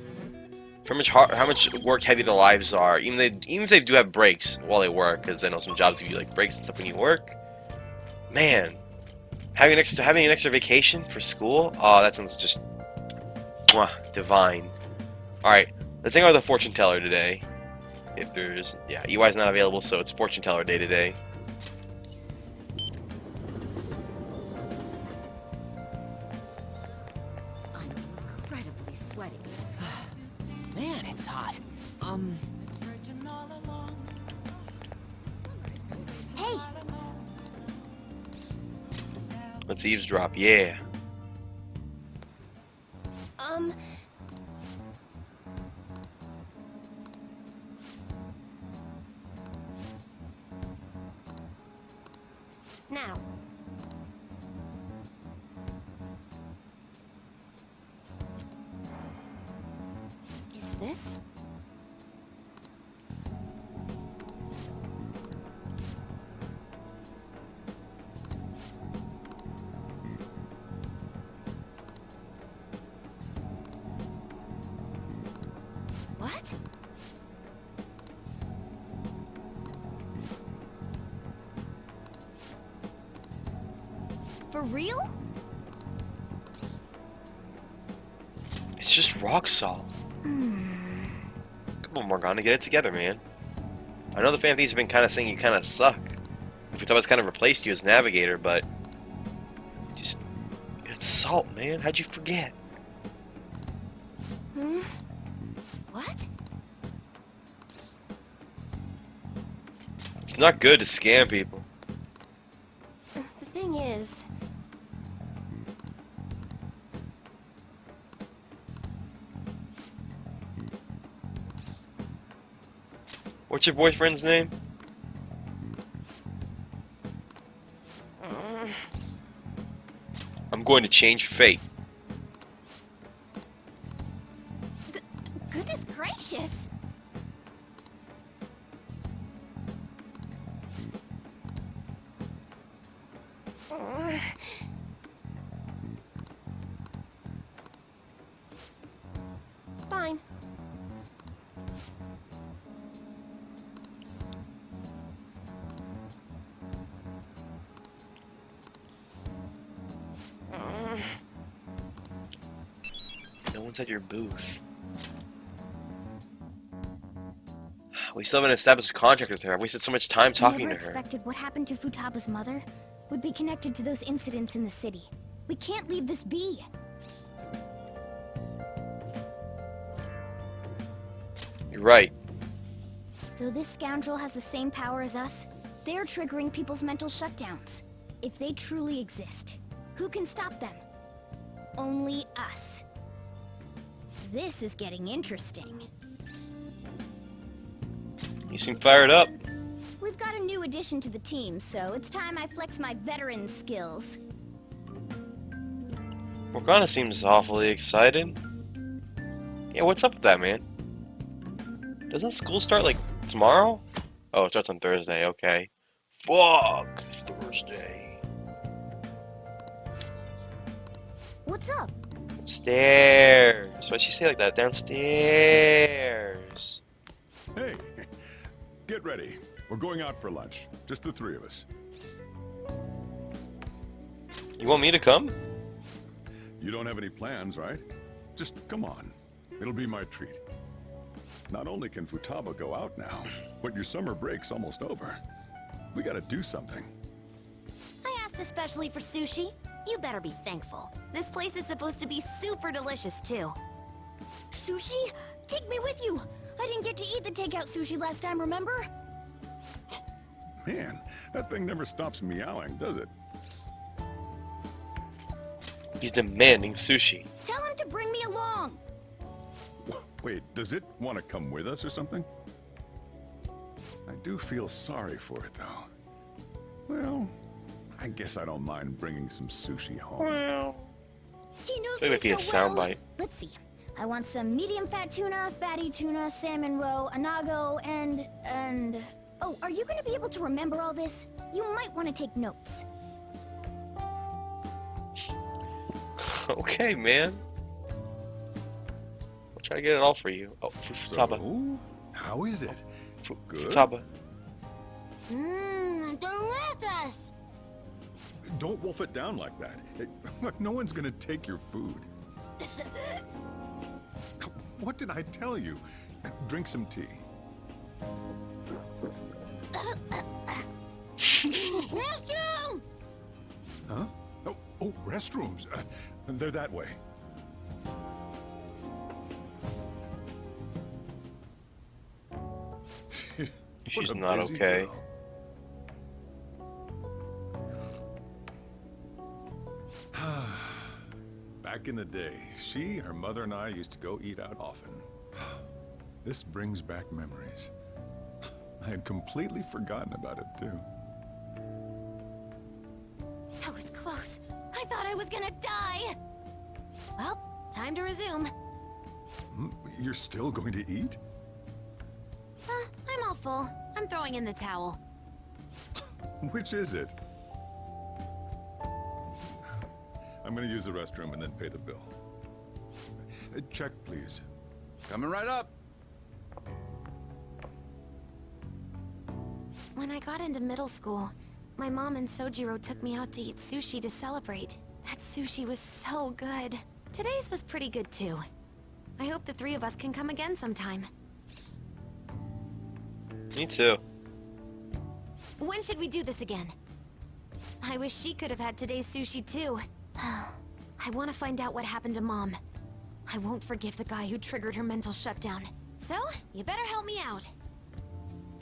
For how much work heavy the lives are, even if they do have breaks while they work, because I know some jobs give you like breaks and stuff when you work. Man, having an extra vacation for school, oh, that sounds just divine. All right, let's hang out with the fortune teller today. If there's, yeah, EY's not available, so it's fortune teller day today. Incredibly sweaty. Man, it's hot. Hey! Let's eavesdrop, yeah. Now. Is this? What? For real? It's just rock salt. Come on, Morgana, get it together, man. I know the fan thieves have been kind of saying you kind of suck. Futaba's kind of replaced you as navigator, but just it's salt, man. How'd you forget? What? It's not good to scam people. The thing is... What's your boyfriend's name? I'm going to change fate. Goodness gracious! Fine. No one's at your booth. We still haven't established a contract with her. I've wasted so much time talking Never to her. expected what happened to Futaba's mother would be connected to those incidents in the city. We can't leave this be. You're right. Though this scoundrel has the same power as us, they're triggering people's mental shutdowns. If they truly exist, who can stop them? Only us. This is getting interesting. You seem fired up. We've got a new addition to the team, so it's time I flex my veteran skills. Morgana seems awfully excited. Yeah, what's up with that, man? Doesn't school start, like, tomorrow? Oh, it starts on Thursday, okay. Fuck! It's Thursday. What's up? Stairs. Why'd she say like that? Downstairs. Hey, get ready. We're going out for lunch. Just the three of us. You want me to come? You don't have any plans, right? Just come on. It'll be my treat. Not only can Futaba go out now, but your summer break's almost over. We gotta do something. I asked especially for sushi. You better be thankful. This place is supposed to be super delicious, too. Sushi? Take me with you! I didn't get to eat the takeout sushi last time, remember? Man, that thing never stops meowing, does it? He's demanding sushi. Tell him to bring me along! Wait, does it want to come with us or something? I do feel sorry for it, though. Well, I guess I don't mind bringing some sushi home. Well, he knows that me might be a so well. soundbite. Let's see. I want some medium fat tuna, fatty tuna, salmon roe, anago, and... Oh, are you gonna be able to remember all this? You might want to take notes. Okay, man. I'll try to get it all for you. Oh, for Futaba. So, how is it? Good? Futaba. Delicious! Don't wolf it down like that. Hey, look, no one's gonna take your food. What did I tell you? Drink some tea. Restroom! Huh? Oh, restrooms. They're that way. She's not okay. Girl. Back in the day, she, her mother, and I used to go eat out often. This brings back memories. I had completely forgotten about it, too. close. I thought I was gonna die. Well, time to resume. You're still going to eat? I'm all full. I'm throwing in the towel. Which is it? I'm gonna use the restroom and then pay the bill. Check, please. Coming right up. When I got into middle school, my mom and Sojiro took me out to eat sushi to celebrate. That sushi was so good. Today's was pretty good too. I hope the three of us can come again sometime. Me too. When should we do this again? I wish she could have had today's sushi too. I want to find out what happened to Mom. I won't forgive the guy who triggered her mental shutdown. So, you better help me out.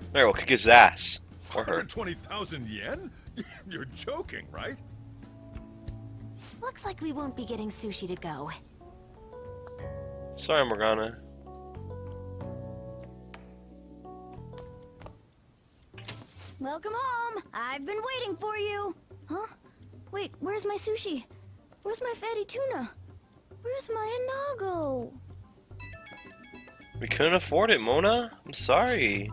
Alright, we'll kick his ass. Or her. 120,000 yen? You're joking, right? Looks like we won't be getting sushi to go. Sorry, Morgana. Welcome home! I've been waiting for you! Huh? Wait, where's my sushi? Where's my fatty tuna? Where's my anago? We couldn't afford it, Mona. I'm sorry.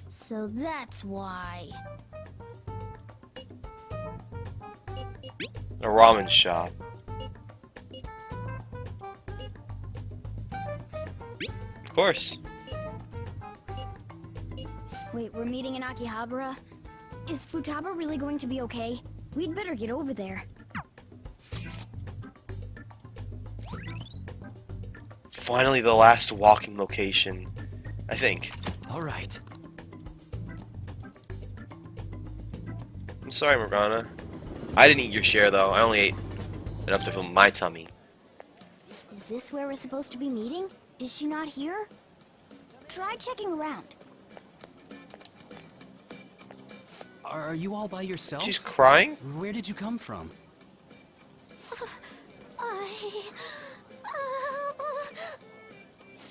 So that's why. A ramen shop. Of course. Wait, we're meeting in Akihabara? Is Futaba really going to be okay? We'd better get over there. Finally, the last walking location. I think. Alright. I'm sorry, Morgana. I didn't eat your share, though. I only ate enough to fill my tummy. Is this where we're supposed to be meeting? Is she not here? Try checking around. Are you all by yourself? She's crying? Where did you come from?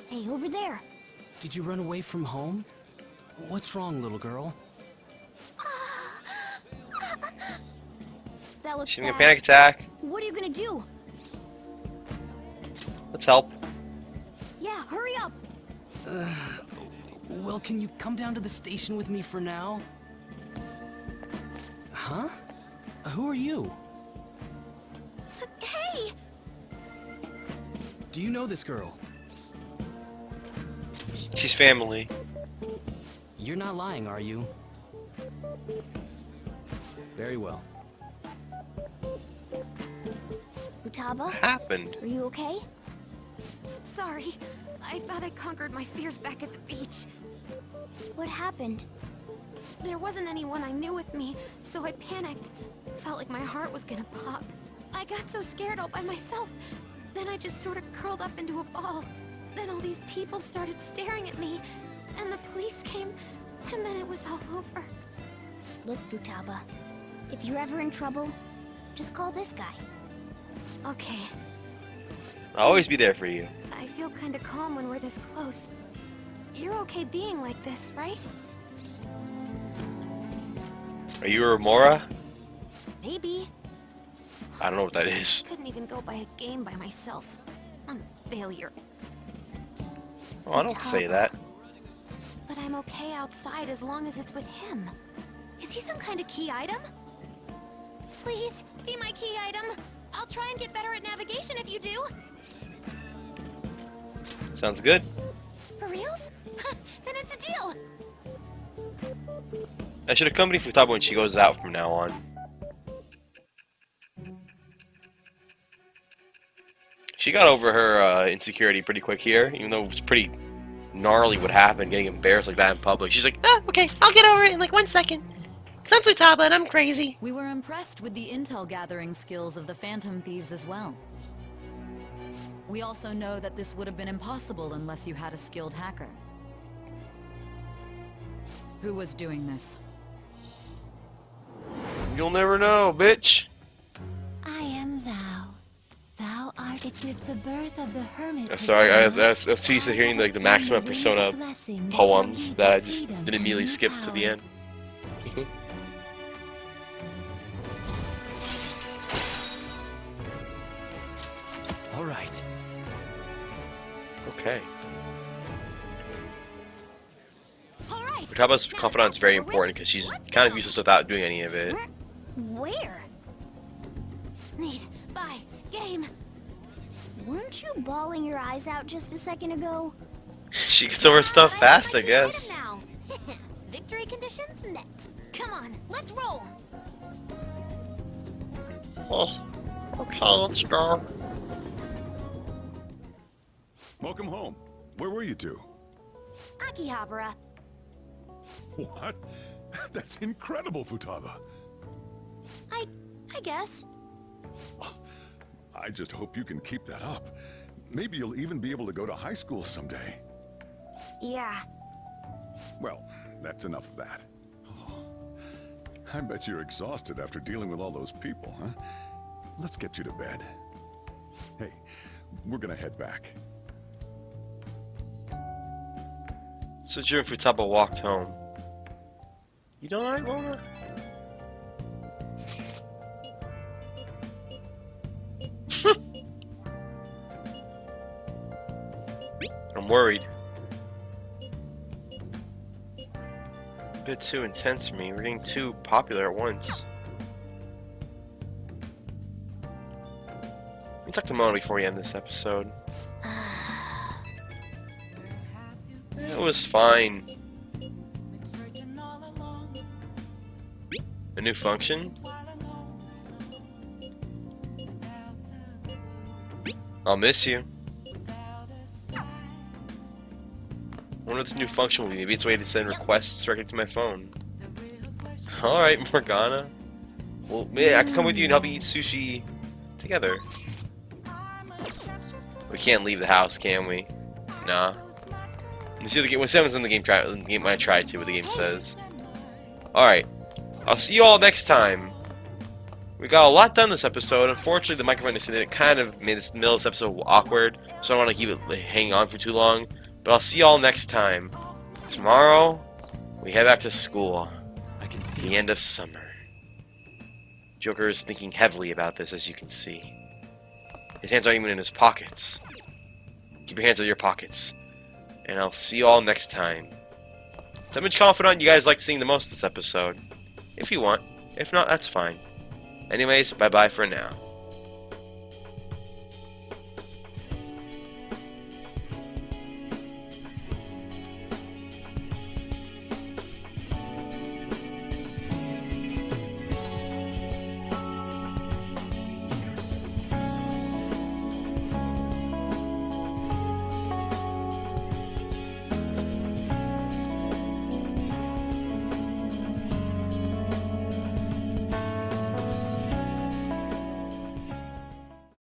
Hey, over there. Did you run away from home? What's wrong, little girl? That looks She's having a bad. panic attack. What are you gonna do? Let's help. Yeah, hurry up. Well, can you come down to the station with me for now? Huh? Who are you? Hey! Do you know this girl? She's family. You're not lying, are you? Very well. Futaba? What happened? Are you okay? Sorry. I thought I conquered my fears back at the beach. What happened? There wasn't anyone I knew with me, so I panicked. Felt like my heart was gonna pop. I got so scared all by myself. Then I just sort of curled up into a ball. Then all these people started staring at me, and the police came, and then it was all over. Look, Futaba. If you're ever in trouble, just call this guy. Okay. I'll always be there for you. I feel kinda calm when we're this close. You're okay being like this, right? Are you a Remora? Maybe. I don't know what that is. Couldn't even go by a game by myself. I'm a failure. Oh, I don't say that. But I'm okay outside as long as it's with him. Is he some kind of key item? Please, be my key item. I'll try and get better at navigation if you do. Sounds good. For reals? Then it's a deal. I should accompany Futaba when she goes out from now on. She got over her insecurity pretty quick here, even though it was pretty gnarly what happened, getting embarrassed like that in public. She's like, ah, okay, I'll get over it in like 1 second. 'Cause I'm Futaba and I'm crazy. We were impressed with the intel gathering skills of the Phantom Thieves as well. We also know that this would have been impossible unless you had a skilled hacker. Who was doing this? You'll never know, bitch. I am thou. Thou art it with the birth of the hermit. Sorry, I was too used to hearing like the Maxima Persona poems that I just didn't immediately skip to the end. All right. Okay. All right. Futaba's confidant is very important because she's kind of useless without doing any of it. Where? Need, buy, game. Weren't you bawling your eyes out just a second ago? She gets over stuff fast, I guess. Now. Victory conditions met. Come on, let's roll. Oh, okay, let's go. Welcome home. Where were you two? Akihabara. What? That's incredible, Futaba. I guess. I just hope you can keep that up. Maybe you'll even be able to go to high school someday. Yeah. Well, that's enough of that. Oh, I bet you're exhausted after dealing with all those people, huh? Let's get you to bed. Hey, we're gonna head back. So Jiro and Futaba walked home. You doing alright, Mona? I'm worried. A bit too intense for me. We're getting too popular at once. Let me talk to Mona before we end this episode. It was fine. A new function? I'll miss you. I wonder what this new function will be. Maybe it's a way to send requests directly to my phone. Alright, Morgana. Well, maybe I can come with you and help you eat sushi together. We can't leave the house, can we? Nah. Let's see what the game. What's in the game I tried to, what the game says. Alright. I'll see you all next time. We got a lot done this episode. Unfortunately, the microphone incident kind of made this middle of this episode awkward, so I don't want to keep it hanging on for too long. But I'll see you all next time. Tomorrow, we head back to school. The end of summer. Joker is thinking heavily about this, as you can see. His hands aren't even in his pockets. Keep your hands in your pockets. And I'll see you all next time. So which confidant you guys like seeing the most this episode? If you want. If not, that's fine. Anyways, bye-bye for now.